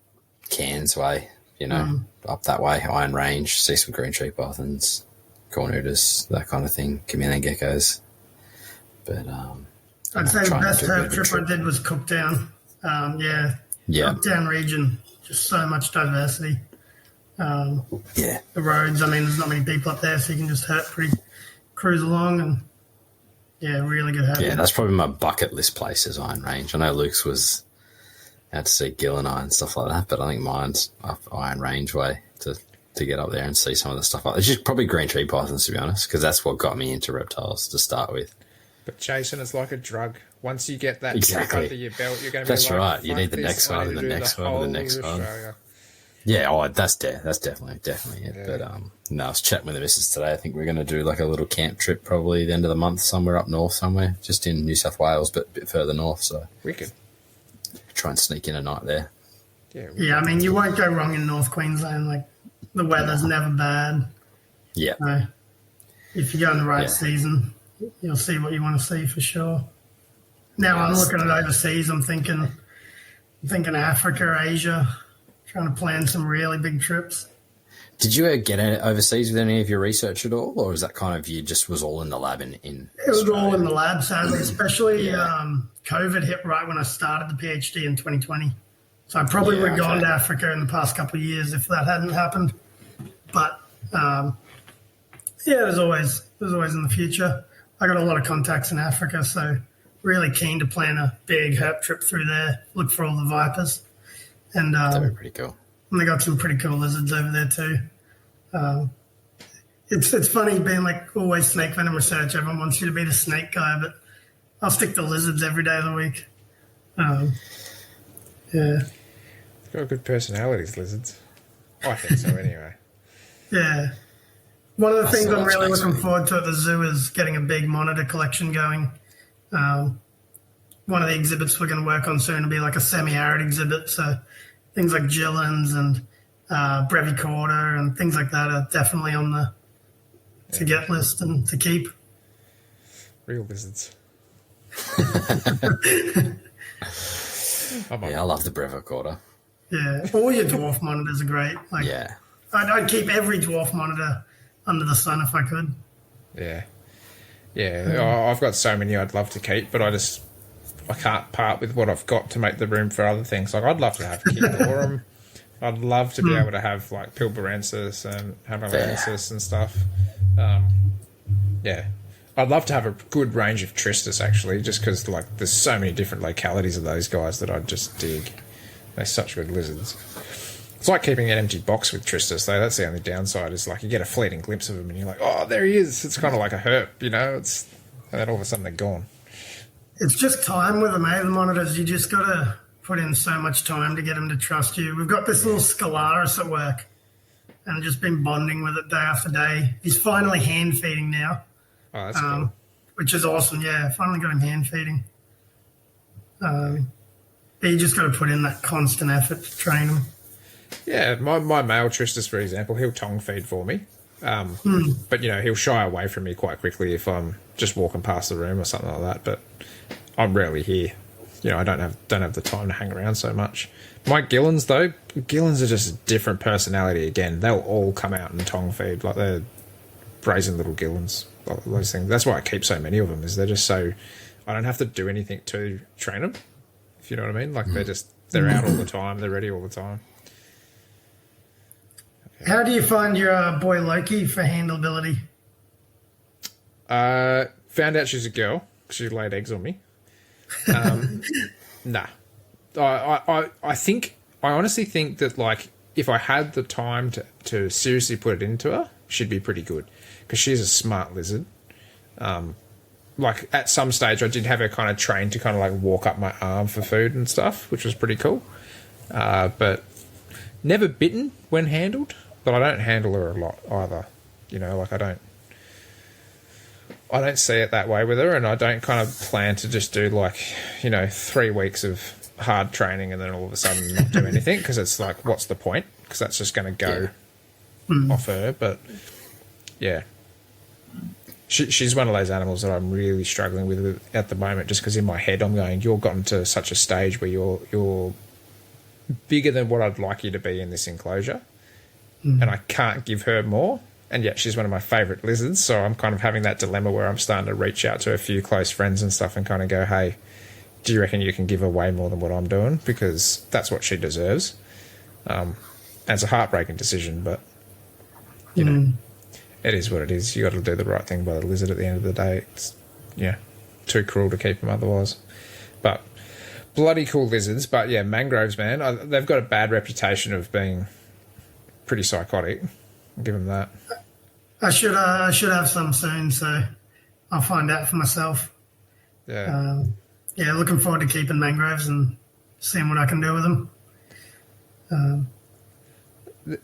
Cairns way, you know, up that way, Iron Range, see some green tree pythons, cornutas, that kind of thing, chameleon geckos. But I'd say the trying to best do a bit herp of a trip I trip. did was Cooktown. Yeah. Cooktown region, just so much diversity. Yeah. The roads, I mean, there's not many people up there, so you can just cruise along and, really good herping. Yeah, that's probably my bucket list place is Iron Range. I know Luke's was out to see Gillini and stuff like that, but I think mine's up Iron Range way to get up there and see some of the stuff like that. It's just probably green tree pythons, to be honest, because that's what got me into reptiles to start with. But chasing is like a drug. Once you get that Exactly. trick under your belt, you're going to be That's like, right. You "Fuck need the this, next I one need and to the do next one and whole the next of one." Australia." Yeah, that's definitely it. Yeah. But no, I was chatting with the missus today. I think we're going to do like a little camp trip probably the end of the month somewhere up north somewhere, just in New South Wales, but a bit further north. So Wicked. try and sneak in a night there. Yeah, I mean, you won't go wrong in North Queensland. Like, the weather's never bad. Yeah. So if you go in the right season, you'll see what you want to see for sure. Now I'm looking at overseas. I'm thinking Africa, Asia, trying to plan some really big trips. Did you ever get overseas with any of your research at all, or is that kind of you just was all in the lab in It was Australia? all in the lab, sadly, especially COVID hit right when I started the PhD in 2020. So I probably would have gone to Africa in the past couple of years if that hadn't happened. But, there's always in the future. I got a lot of contacts in Africa, so really keen to plan a big herp trip through there, look for all the vipers. And That'd be pretty cool. they got some pretty cool lizards over there too. It's funny being like always snake venom research. Everyone wants you to be the snake guy, but I'll stick to lizards every day of the week. Yeah. They've got good personalities, lizards. I think so anyway. Yeah. One of the things saw I'm really snakes, looking man. forward to at the zoo is getting a big monitor collection going. One of the exhibits we're going to work on soon will be like a semi-arid exhibit, so things like gillins and brevicorda and things like that are definitely on the to-get list and to keep. Real lizards. Yeah, I love the brevicorda. Yeah, all your dwarf monitors are great. Like, Yeah. I'd keep every dwarf monitor under the sun if I could. Yeah. Yeah, I've got so many I'd love to keep, but I can't part with what I've got to make the room for other things. Like, I'd love to have Kikorum. I'd love to be able to have, like, Pilbarensis and Hamalensis and stuff. Yeah. I'd love to have a good range of Tristis, actually, just because, like, there's so many different localities of those guys that I'd just dig. They're such good lizards. It's like keeping an empty box with Tristis, though. That's the only downside, is, like, you get a fleeting glimpse of them and you're like, oh, there he is. It's kind of like a herp, you know? And then all of a sudden they're gone. It's just time with them, eh? The monitors, you just got to put in so much time to get them to trust you. We've got this little Scalaris at work, and I've just been bonding with it day after day. He's finally hand feeding now, Oh, that's cool. which is awesome. Yeah, finally got him hand feeding. But you just got to put in that constant effort to train him. Yeah, my male Tristis, for example, he'll tongue feed for me. But, you know, he'll shy away from me quite quickly if I'm just walking past the room or something like that. But I'm rarely here. You know, I don't have the time to hang around so much. My Gillins, though, Gillins are just a different personality again. They'll all come out and tongue feed. Like, they're brazen little Gillins. Those things. That's why I keep so many of them, is they're just so... I don't have to do anything to train them, if you know what I mean. Like, they're out all the time. They're ready all the time. How do you find your boy Loki for handleability? Found out she's a girl because she laid eggs on me. Nah. I honestly think that, like, if I had the time to seriously put it into her, she'd be pretty good because she's a smart lizard. Like, at some stage, I did have her kind of trained to kind of, like, walk up my arm for food and stuff, which was pretty cool. But never bitten when handled, but I don't handle her a lot either. You know, like, I don't see it that way with her, and I don't kind of plan to just do, like, you know, 3 weeks of hard training and then all of a sudden not do anything, because it's like, what's the point? Because that's just going to go off her. But, yeah. She's one of those animals that I'm really struggling with at the moment, just because in my head I'm going, you've gotten to such a stage where you're bigger than what I'd like you to be in this enclosure, and I can't give her more, and yet she's one of my favourite lizards, so I'm kind of having that dilemma where I'm starting to reach out to a few close friends and stuff and kind of go, hey, do you reckon you can give her way more than what I'm doing? Because that's what she deserves. And it's a heartbreaking decision, but, you know, it is what it is. You got to do the right thing by the lizard at the end of the day. It's, too cruel to keep them otherwise. But bloody cool lizards. But yeah, mangroves, man, they've got a bad reputation of being pretty psychotic. I'll give them that. I should have some soon, so I'll find out for myself. Yeah. Looking forward to keeping mangroves and seeing what I can do with them.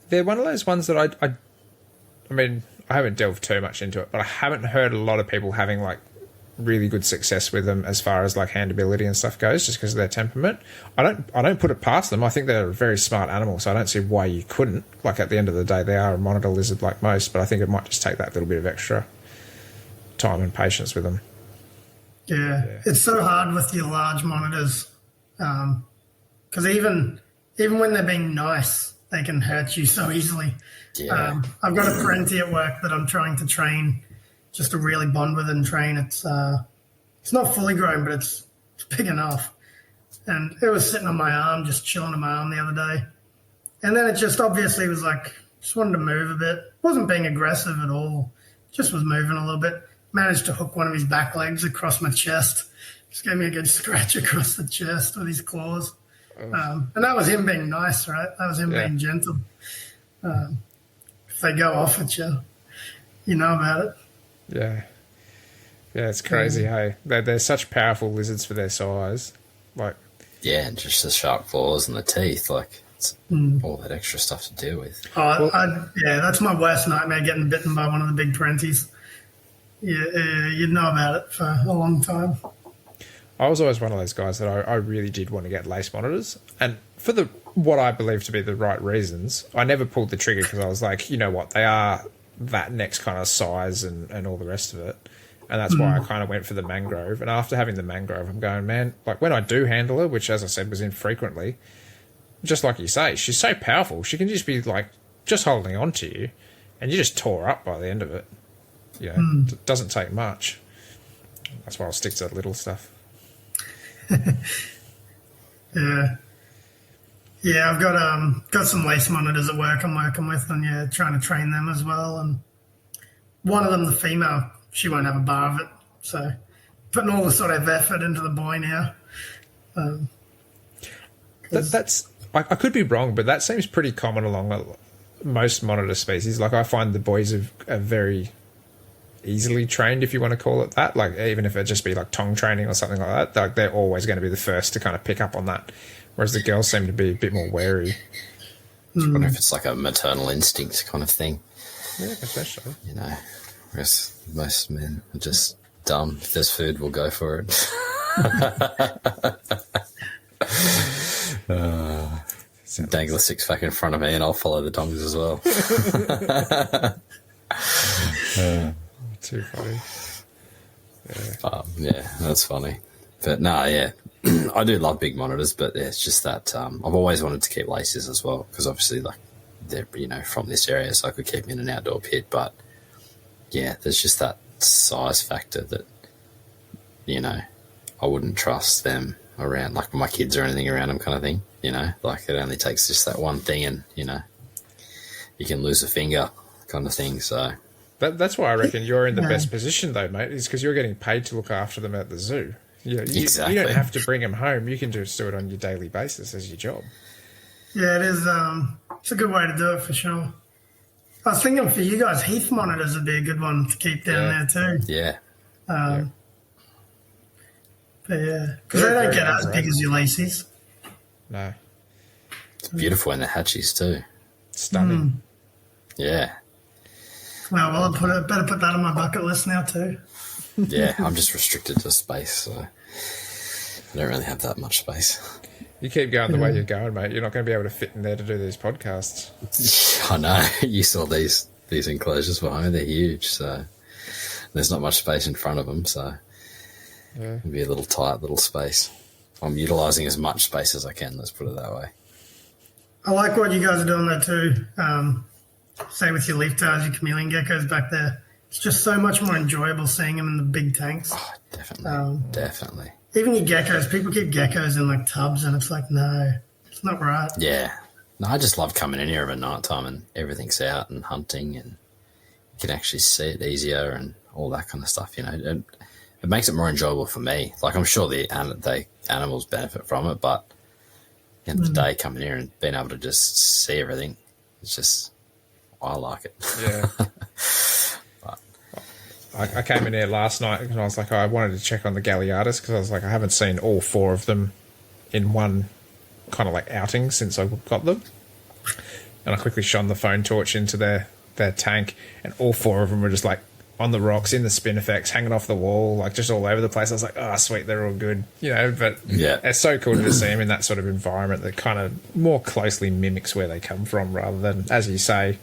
They're one of those ones that I mean, I haven't delved too much into it, but I haven't heard a lot of people having, like, really good success with them as far as, like, handability and stuff goes, just because of their temperament. I don't put it past them. I think they're a very smart animal, so I don't see why you couldn't. Like, at the end of the day, they are a monitor lizard like most, but I think it might just take that little bit of extra time and patience with them. Yeah. It's so hard with your large monitors, because even when they're being nice, they can hurt you so easily. Yeah. I've got a Parenti at work that I'm trying to train, just to really bond with and train. It's not fully grown, but it's big enough. And it was sitting on my arm, just chilling on my arm the other day. And then it just obviously was like, just wanted to move a bit. Wasn't being aggressive at all. Just was moving a little bit. managed to hook one of his back legs across my chest. Just gave me a good scratch across the chest with his claws. And that was him being nice, right? That was him being gentle. If they go off at you, you know about it. Yeah. Yeah, it's crazy, hey? They're such powerful lizards for their size. Like, yeah, and just the sharp claws and the teeth, like, it's all that extra stuff to deal with. That's my worst nightmare, getting bitten by one of the big parenties. You'd know about it for a long time. I was always one of those guys that I really did want to get lace monitors, and for what I believe to be the right reasons, I never pulled the trigger because I was like, you know what, they are that next kind of size and all the rest of it, and that's why I kind of went for the mangrove. And after having the mangrove, I'm going, man, like when I do handle her, which as I said was infrequently, just like you say, she's so powerful. She can just be like just holding on to you, and you just tore up by the end of it. You know, it doesn't take much. That's why I'll stick to the little stuff. Yeah, I've got some lace monitors at work I'm working with, and trying to train them as well. And one of them, the female, she won't have a bar of it, so putting all the sort of effort into the boy now. That's I could be wrong, but that seems pretty common along most monitor species. Like I find the boys are very easily trained, if you want to call it that. Like even if it just be like tongue training or something like that, like they're always going to be the first to kind of pick up on that. Whereas the girls seem to be a bit more wary. I wonder if it's like a maternal instinct kind of thing. Yeah, especially. You know, whereas most men are just dumb. If there's food, we'll go for it. Dangle a six-pack in front of me and I'll follow the tongs as well. Too funny. Yeah, that's funny. But no, yeah, I do love big monitors, but it's just that I've always wanted to keep laces as well because obviously, like, they're, you know, from this area, so I could keep them in an outdoor pit. But yeah, there's just that size factor that, you know, I wouldn't trust them around, like my kids or anything around them kind of thing, you know, like it only takes just that one thing and, you know, you can lose a finger kind of thing, so... That's why I reckon you're in the best position, though, mate, is because you're getting paid to look after them at the zoo. Exactly. You don't have to bring them home. You can just do it on your daily basis as your job. Yeah, it is. It's a good way to do it for sure. I was thinking for you guys, heath monitors would be a good one to keep down there too. Yeah. But yeah, because they don't get as big as your laces. No. It's beautiful when they're hatchies too. Stunning. Yeah. Well, I better put that on my bucket list now too. Yeah, I'm just restricted to space, so I don't really have that much space. You keep going the way you're going, mate. You're not going to be able to fit in there to do these podcasts. I know. You saw these enclosures behind me. They're huge, so there's not much space in front of them, so it'll be a little tight little space. I'm utilising as much space as I can, let's put it that way. I like what you guys are doing there too. Say with your leaf tails, your chameleon geckos back there. It's just so much more enjoyable seeing them in the big tanks. Oh, definitely. Definitely. Even your geckos, people keep geckos in like tubs and it's like, no, it's not right. Yeah. No, I just love coming in here at night time and everything's out and hunting and you can actually see it easier and all that kind of stuff, you know. It makes it more enjoyable for me. Like I'm sure the animals benefit from it, but at the end of the day, coming here and being able to just see everything, it's just, I like it. Yeah. I came in here last night and I was like, I wanted to check on the Galliardus because I was like, I haven't seen all four of them in one kind of like outing since I got them. And I quickly shone the phone torch into their tank and all four of them were just like on the rocks, in the spin effects, hanging off the wall, like just all over the place. I was like, oh, sweet, they're all good, you know, but it's so cool to see them in that sort of environment that kind of more closely mimics where they come from rather than, as you say,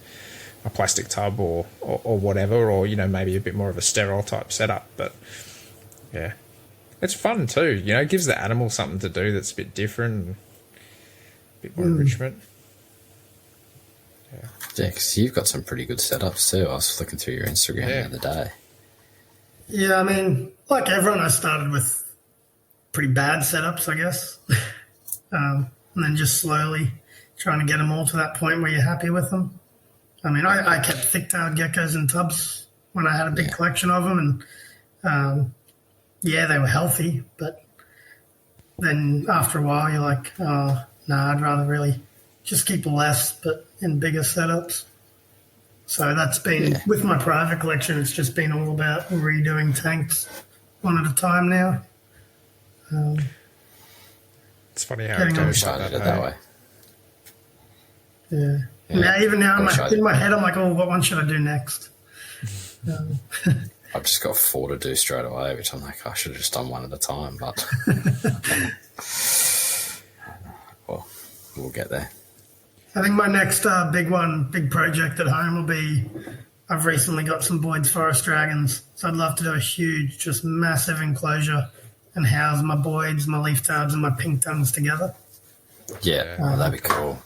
a plastic tub or whatever, or, you know, maybe a bit more of a sterile type setup. But, yeah, it's fun too. You know, it gives the animal something to do that's a bit different and a bit more enrichment. Yeah, because you've got some pretty good setups too. I was looking through your Instagram the other day. Yeah, I mean, like everyone, I started with pretty bad setups, I guess. And then just slowly trying to get them all to that point where you're happy with them. I mean, I kept thick-tailed geckos in tubs when I had a big collection of them, and they were healthy, but then after a while you're like, oh, no, I'd rather really just keep less, but in bigger setups. So that's been, with my private collection, it's just been all about redoing tanks one at a time now. It's funny how it goes like that way. Yeah. Now, even now, in my head, I'm like, oh, what one should I do next? I've just got 4 to do straight away, which I'm like, I should have just done one at a time, but well, we'll get there. I think my next big project at home will be, I've recently got some Boyd's Forest Dragons, so I'd love to do a huge, just massive enclosure and house my Boyds, my leaf tabs, and my pink tongues together. Yeah, that'd be cool.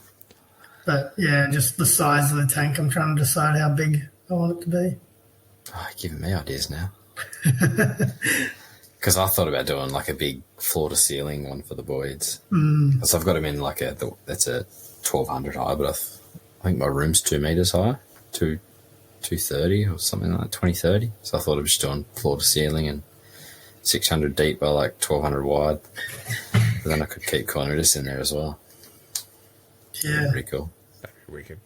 But yeah, just the size of the tank, I'm trying to decide how big I want it to be. Oh, you're giving me ideas now. Because I thought about doing like a big floor-to-ceiling one for the Boyds. Because I've got them in like that's a 1200 high, but I think my room's 2 meters high, 230 or something like that, 2030. So I thought of just doing floor-to-ceiling and 600 deep by like 1200 wide. But then I could keep corneritas in there as well. Yeah. Pretty cool. That'd be wicked.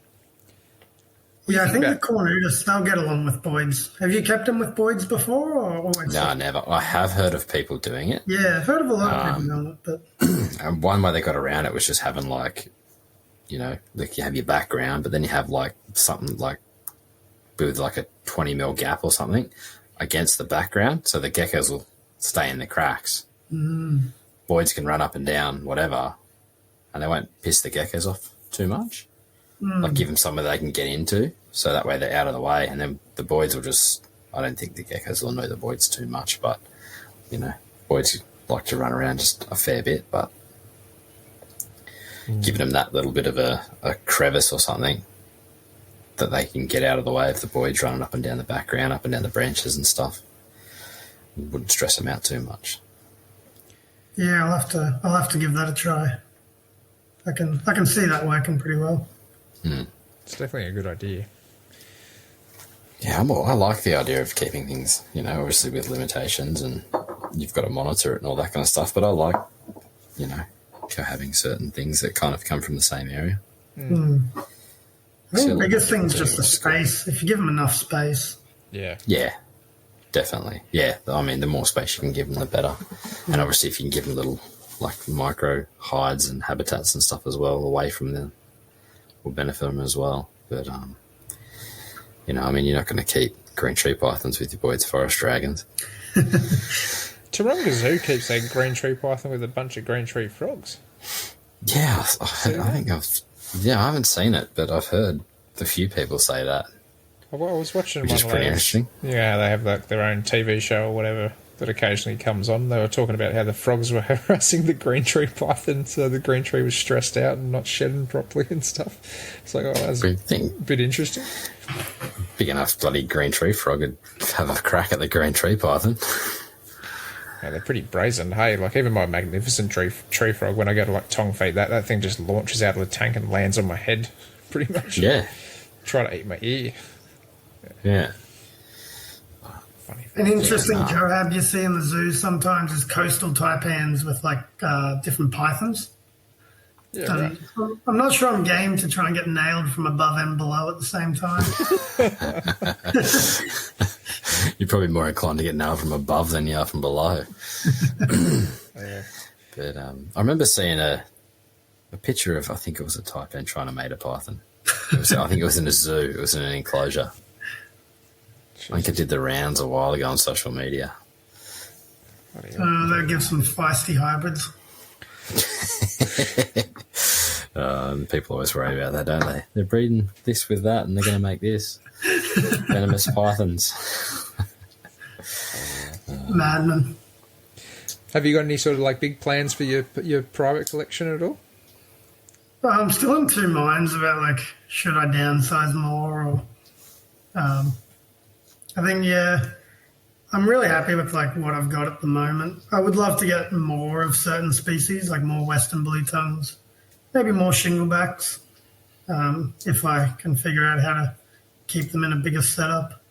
Yeah, I think the corneritas, they'll get along with Boyds. Have you kept them with Boyds before? Or always? No, never. I have heard of people doing it. Yeah, I've heard of a lot of people doing it. But and one way they got around it was just having like, like you have your background, but then you have like something like with like a 20 mil gap or something against the background, so the geckos will stay in the cracks. Boyds can run up and down, whatever, and they won't piss the geckos off too much. Like give them somewhere they can get into, so that way they're out of the way, and then the Boyds will just, I don't think the geckos will annoy the Boyds too much, but, Boyds like to run around just a fair bit, but giving them that little bit of a crevice or something that they can get out of the way of the Boyds running up and down the background, up and down the branches and stuff. Wouldn't stress them out too much. Yeah, I'll have to give that a try. I can see that working pretty well. It's definitely a good idea. Yeah, I like the idea of keeping things, obviously with limitations, and you've got to monitor it and all that kind of stuff, but I like, having certain things that kind of come from the same area. I think the biggest thing is just the space. If you give them enough space. Yeah. Yeah, definitely. Yeah, I mean, the more space you can give them, the better. And obviously if you can give them little, like, micro hides and habitats and stuff as well away from them, will benefit them as well. But, you're not going to keep green tree pythons with your Boyd's Forest Dragons. Taronga Zoo keeps a green tree python with a bunch of green tree frogs. Yeah, I think I haven't seen it, but I've heard a few people say that. Well, I was watching which is pretty interesting. Yeah, they have like their own TV show or whatever that occasionally comes on. They were talking about how the frogs were harassing the green tree python, so the green tree was stressed out and not shedding properly and stuff. It's like, that's a bit interesting. Big enough bloody green tree frog would have a crack at the green tree python. Yeah, they're pretty brazen. Hey, like even my magnificent tree frog, when I go to like tongue feed, that thing just launches out of the tank and lands on my head, pretty much. Yeah. Try to eat my ear. Yeah. Funny. An interesting joab you see in the zoo sometimes is coastal taipans with like different pythons. Yeah, right. I'm not sure I'm game to try and get nailed from above and below at the same time. You're probably more inclined to get nailed from above than you are from below. Yeah. But I remember seeing a picture of, I think it was a taipan trying to mate a python. I think it was in a zoo. It was in an enclosure. I think it did the rounds a while ago on social media. That gives some feisty hybrids. People always worry about that, don't they? They're breeding this with that and they're going to make this. Venomous pythons. Madman. Have you got any sort of like big plans for your private collection at all? Well, I'm still in two minds about like, should I downsize more or... I think, I'm really happy with like what I've got at the moment. I would love to get more of certain species, like more western blue tongues, maybe more shinglebacks, if I can figure out how to keep them in a bigger setup.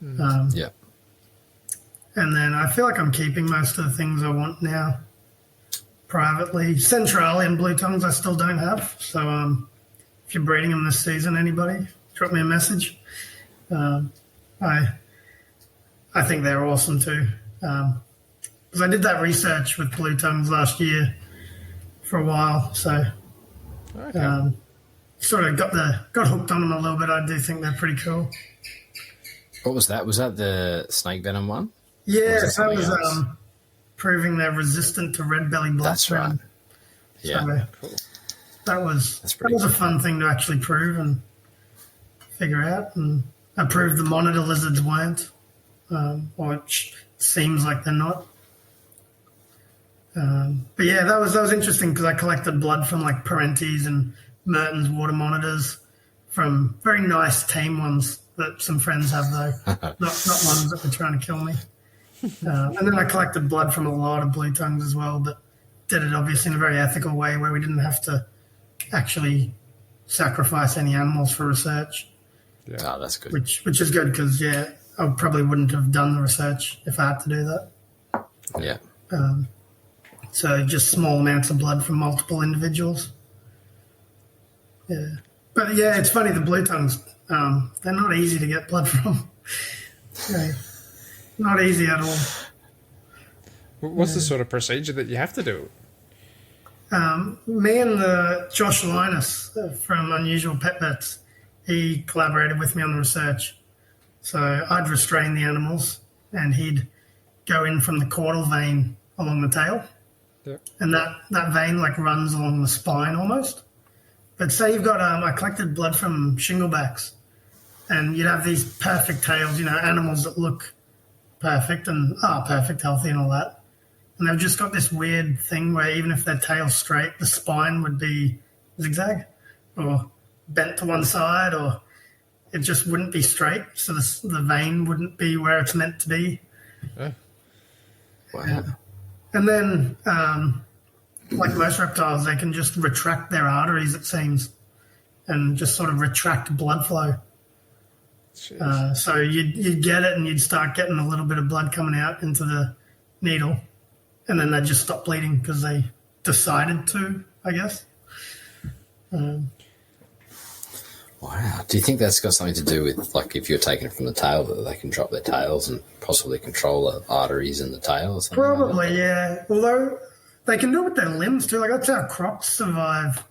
Yeah. And then I feel like I'm keeping most of the things I want now privately. Centralian blue tongues I still don't have. So if you're breeding them this season, anybody, drop me a message. I think they're awesome too. Because I did that research with blue tongues last year for a while. So sort of got hooked on them a little bit. I do think they're pretty cool. What was that? Was that the snake venom one? Yeah, that was proving they're resistant to red belly blood. That's right. Yeah, so, Cool. that was a fun thing to actually prove and figure out. And I proved the monitor lizards weren't, or it seems like they're not. But yeah, that was interesting because I collected blood from like Parentes and Mertens water monitors from very nice tame ones that some friends have though, not ones that were trying to kill me. And then I collected blood from a lot of blue tongues as well, but did it obviously in a very ethical way where we didn't have to actually sacrifice any animals for research. Yeah, oh, that's good. Which is good because I probably wouldn't have done the research if I had to do that. Yeah. So just small amounts of blood from multiple individuals. Yeah. But yeah, it's funny, the blue tongues, they're not easy to get blood from. Yeah. Not easy at all. What's the sort of procedure that you have to do? Me and Josh Linus from Unusual Pet Vets, he collaborated with me on the research. So I'd restrain the animals and he'd go in from the caudal vein along the tail. Yep. And that vein like runs along the spine almost. But say you've got, I collected blood from shinglebacks and you'd have these perfect tails, animals that look perfect and are perfect, healthy and all that. And they've just got this weird thing where even if their tail's straight, the spine would be zigzag or bent to one side, or it just wouldn't be straight. So the vein wouldn't be where it's meant to be. Oh. Wow. And then, like most reptiles, they can just retract their arteries, it seems, and just sort of retract blood flow. So you'd get it and you'd start getting a little bit of blood coming out into the needle, and then they'd just stop bleeding because they decided to, I guess. Wow. Do you think that's got something to do with, like, if you're taking it from the tail, that they can drop their tails and possibly control the arteries in the tail or something? Probably, yeah. Although they can do it with their limbs too. Like, that's how crocs survive.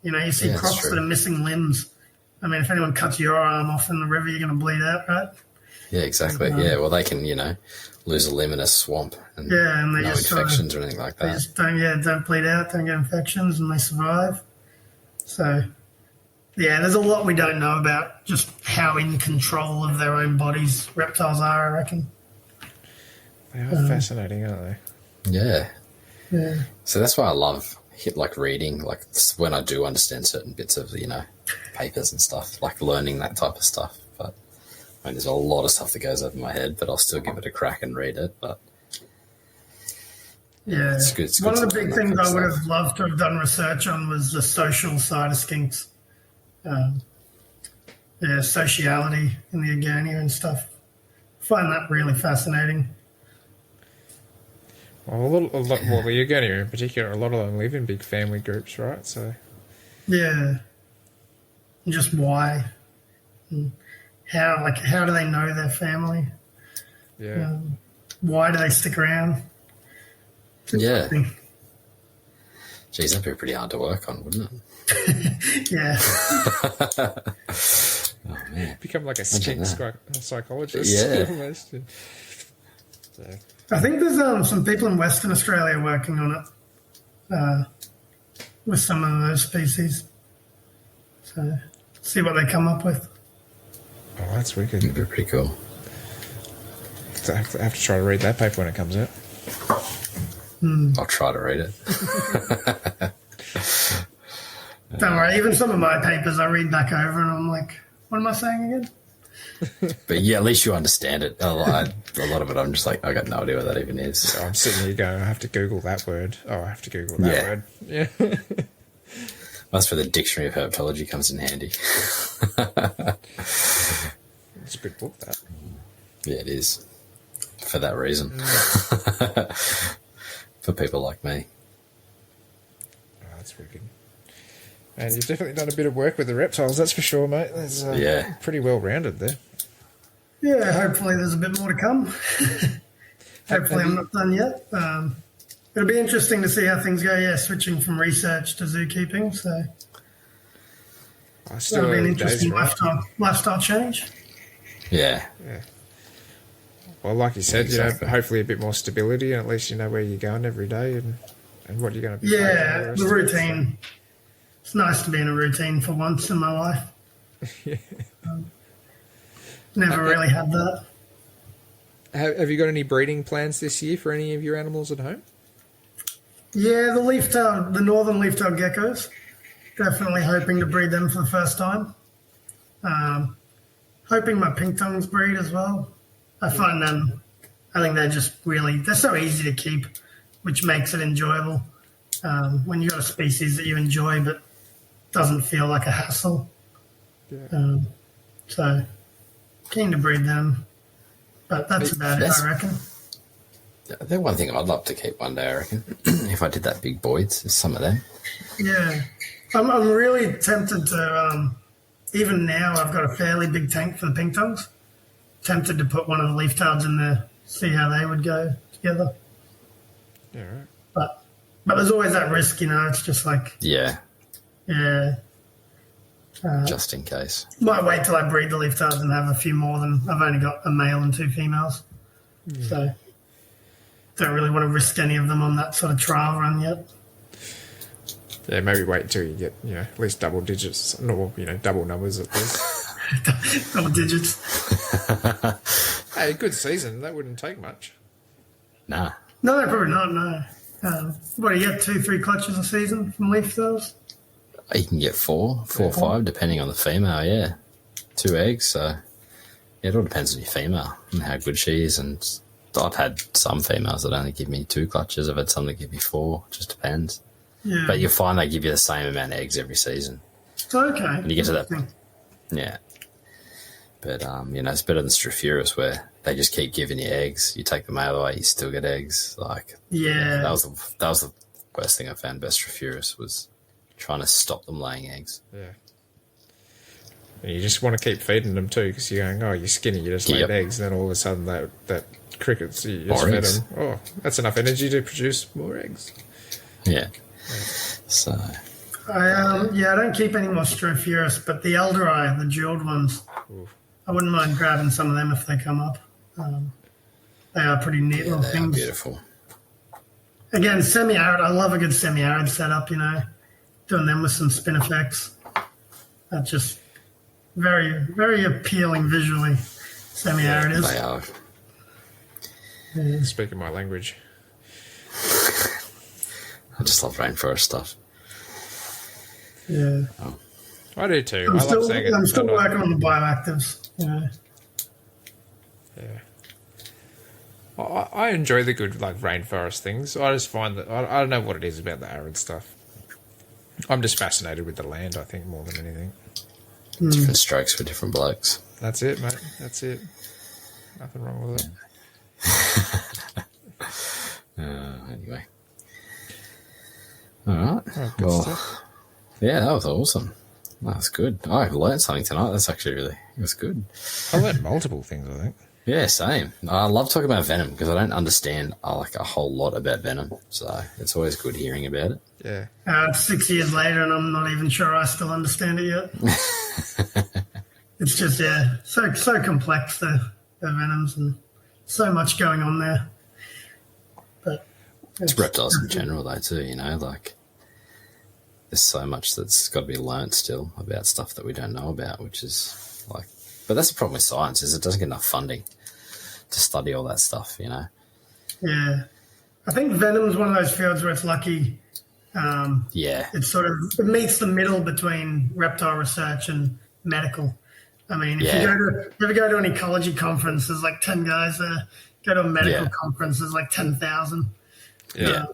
You see crocs that are missing limbs. I mean, if anyone cuts your arm off in the river, you're going to bleed out, right? Yeah, exactly. Yeah, well, they can, lose a limb in a swamp and they no just infections or anything like that. They just don't bleed out, don't get infections, and they survive. So, yeah, there's a lot we don't know about just how in control of their own bodies reptiles are, I reckon. They are fascinating, aren't they? Yeah. Yeah. So that's why I love reading, like when I do understand certain bits of, papers and stuff, like learning that type of stuff. But I mean, there's a lot of stuff that goes over my head, but I'll still give it a crack and read it. But yeah, it's good. It's one good of the big things I would have loved to have done research on was the social side of skinks. Sociality in the Agania and stuff. I find that really fascinating. Well, the Agania in particular, a lot of them live in big family groups, right? So yeah, and just why, and how do they know their family? Yeah, Why do they stick around? Yeah. Geez, that'd be pretty hard to work on, wouldn't it? Yeah. Oh, man. Become like a skink psychologist. Yeah. Almost. So. I think there's some people in Western Australia working on it with some of those species. So see what they come up with. Oh, that's wicked. That'd be pretty cool. So I have to try to read that paper when it comes out. I'll try to read it. Don't worry, even some of my papers I read back over and I'm like, what am I saying again? But yeah, at least you understand it. A lot of it, I'm just like, I got no idea what that even is. So I'm sitting here going, I have to Google that word. Oh, I have to Google that word. Yeah. That's where the Dictionary of Herpetology comes in handy. It's a good book, that. Yeah, it is. For that reason. For people like me. Oh, that's wicked. And you've definitely done a bit of work with the reptiles, that's for sure, mate. That's pretty well rounded there. Yeah, hopefully there's a bit more to come. Hopefully I'm not done yet. It'll be interesting to see how things go, switching from research to zookeeping. So that'll be an interesting lifestyle change. Yeah. Well, like you said, exactly. Hopefully a bit more stability, and at least you know where you're going every day and what you're going to be. Yeah, the routine. It's nice to be in a routine for once in my life. Yeah. Never really had that. Have you got any breeding plans this year for any of your animals at home? Yeah, the northern leaf-tailed geckos. Definitely hoping to breed them for the first time. Hoping my pink tongues breed as well. I find them, I think they're so easy to keep, which makes it enjoyable. When you've got a species that you enjoy but doesn't feel like a hassle. Yeah. So, keen to breed them. But that's about it, I reckon. They're one thing I'd love to keep one day, I reckon. If I did that big Boyd's, some of them. Yeah. I'm really tempted to, even now I've got a fairly big tank for the pink tongues. Tempted to put one of the leaf tails in there, see how they would go together. Yeah, right. But there's always that risk, it's just like... Yeah. Yeah. Just in case. Might wait till I breed the leaf tails and have a few more than... I've only got a male and 2 females. Yeah. So don't really want to risk any of them on that sort of trial run yet. Yeah, maybe wait until you get, at least double digits, double numbers at least. Double digits. Hey, good season. That wouldn't take much. Nah. No, probably not, no. What, do you get 2-3 clutches a season from leaf tails? You can get 4 or 5, depending on the female, yeah. 2 eggs, so it all depends on your female and how good she is. And I've had some females that only give me 2 clutches. I've had some that give me 4. It just depends. Yeah. But you'll find they give you the same amount of eggs every season. Okay. And you get to that. Yeah. But, it's better than Stropurus where they just keep giving you eggs. You take the male away, you still get eggs. Yeah. That was the worst thing I found about Stropurus was trying to stop them laying eggs. Yeah. And you just want to keep feeding them too because you're going, you're skinny, you just laid eggs, and then all of a sudden that crickets, you just fed them. Oh, that's enough energy to produce more eggs. Yeah. So... I don't keep any more Stropurus, but the Elderai, the jeweled ones, I wouldn't mind grabbing some of them if they come up. They are pretty neat little things. Beautiful. Again, semi-arid. I love a good semi-arid setup, doing them with some spin effects. That's just very, very appealing visually, semi-arid is. They are. Yeah. Speaking my language. I just love rainforest stuff. Yeah. Oh. I do too. I'm still working on the bioactives. Yeah. I enjoy the good rainforest things. I just find that I don't know what it is about the arid stuff. I'm just fascinated with the land, I think, more than anything. Different strokes for different blokes. That's it, mate. That's it. Nothing wrong with it. Anyway. All right. Stuff. Yeah, that was awesome. That was good. I learned something tonight. That's actually it was good. I learned multiple things, I think. Yeah, same. I love talking about Venom because I don't understand a whole lot about Venom. So it's always good hearing about it. Yeah. It's 6 years later and I'm not even sure I still understand it yet. It's just, so complex, the Venoms, and so much going on there. But it's reptiles in general, though, too, there's so much that's got to be learnt still about stuff that we don't know about, which is but that's the problem with science, is it doesn't get enough funding to study all that stuff, Yeah. I think Venom's one of those fields where it's lucky. It's it meets the middle between reptile research and medical. I mean, if you ever go to an ecology conference, there's 10 guys there. Go to a medical conference, there's 10,000. Yeah.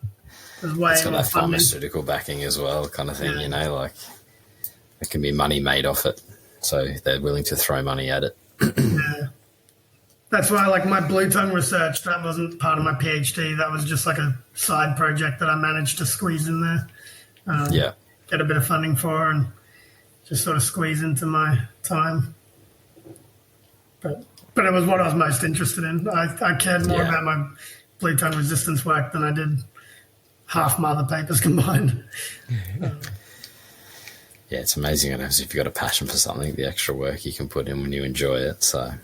There's way it's got more that funding. pharmaceutical backing as well, kind of thing, there can be money made off it. So they're willing to throw money at it. Yeah. That's why, like, my blue tongue research, that wasn't part of my PhD. That was just like a side project that I managed to squeeze in there. Get a bit of funding for and just sort of squeeze into my time. But it was what I was most interested in. I cared more about my blue tongue resistance work than I did half my other papers combined. Yeah, it's amazing if you've got a passion for something, the extra work you can put in when you enjoy it. So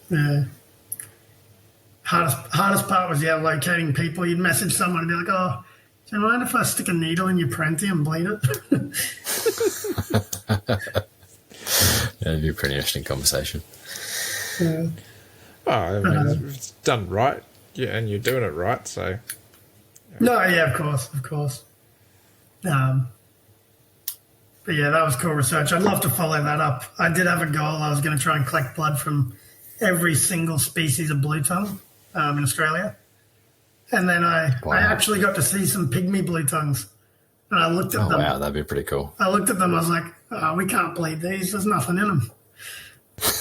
yeah. Hardest part was locating people. You'd message someone and be like, "Oh, do you mind if I stick a needle in your prenti and bleed it?" Yeah, it'd be a pretty interesting conversation. Yeah. Oh, I mean, if it's done right, and you're doing it right, so. No, yeah, of course. But yeah, that was cool research. I'd love to follow that up. I did have a goal. I was going to try and collect blood from every single species of blue tongue in Australia. And then I actually got to see some pygmy blue tongues. And I looked at them. Oh, wow, that'd be pretty cool. I looked at them. I was like, we can't bleed these. There's nothing in them.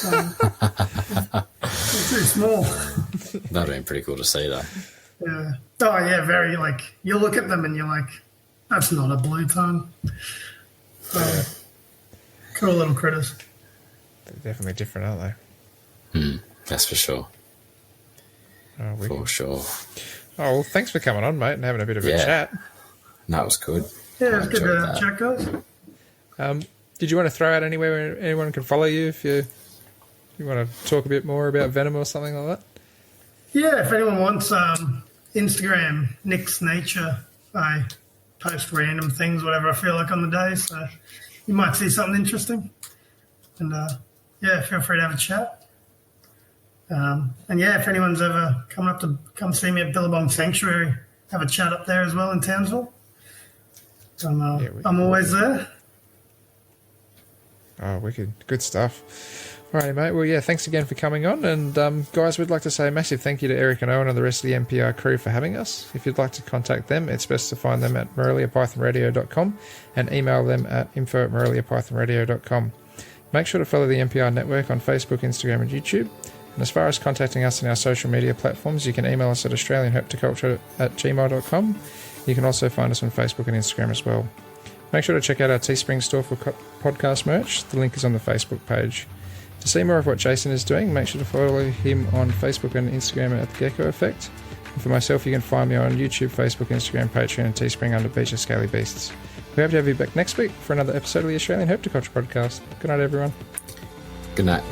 They're too small. That'd have been pretty cool to see, though. Yeah. Oh, yeah, very, you look at them and you're like, that's not a blue tongue. Cool little critters. They're definitely different, aren't they? That's for sure. For sure. Oh, well, thanks for coming on, mate, and having a bit of a chat. No, it was good. Yeah, it was good to have a chat, guys. Did you want to throw out anywhere where anyone can follow you if you want to talk a bit more about Venom or something like that? Yeah, if anyone wants Instagram, Nick's Nature, I post random things, whatever I feel like on the day, so you might see something interesting. And, feel free to have a chat. And, if anyone's ever coming up to come see me at Billabong Sanctuary, have a chat up there as well in Townsville. I'm always there. Oh, wicked. Good stuff. All right, mate. Well, thanks again for coming on. And, guys, we'd like to say a massive thank you to Eric and Owen and the rest of the MPR crew for having us. If you'd like to contact them, it's best to find them at moreliapythonradio.com and email them at info@moreliapythonradio.com. Make sure to follow the MPR network on Facebook, Instagram and YouTube. And as far as contacting us in our social media platforms, you can email us at australianherpetoculture@gmail.com. You can also find us on Facebook and Instagram as well. Make sure to check out our Teespring store for podcast merch. The link is on the Facebook page. To see more of what Jason is doing, make sure to follow him on Facebook and Instagram at The Gecko Effect. And for myself, you can find me on YouTube, Facebook, Instagram, Patreon and Teespring under Beach of Scaly Beasts. We hope to have you back next week for another episode of the Australian Herpetoculture Podcast. Good night, everyone. Good night.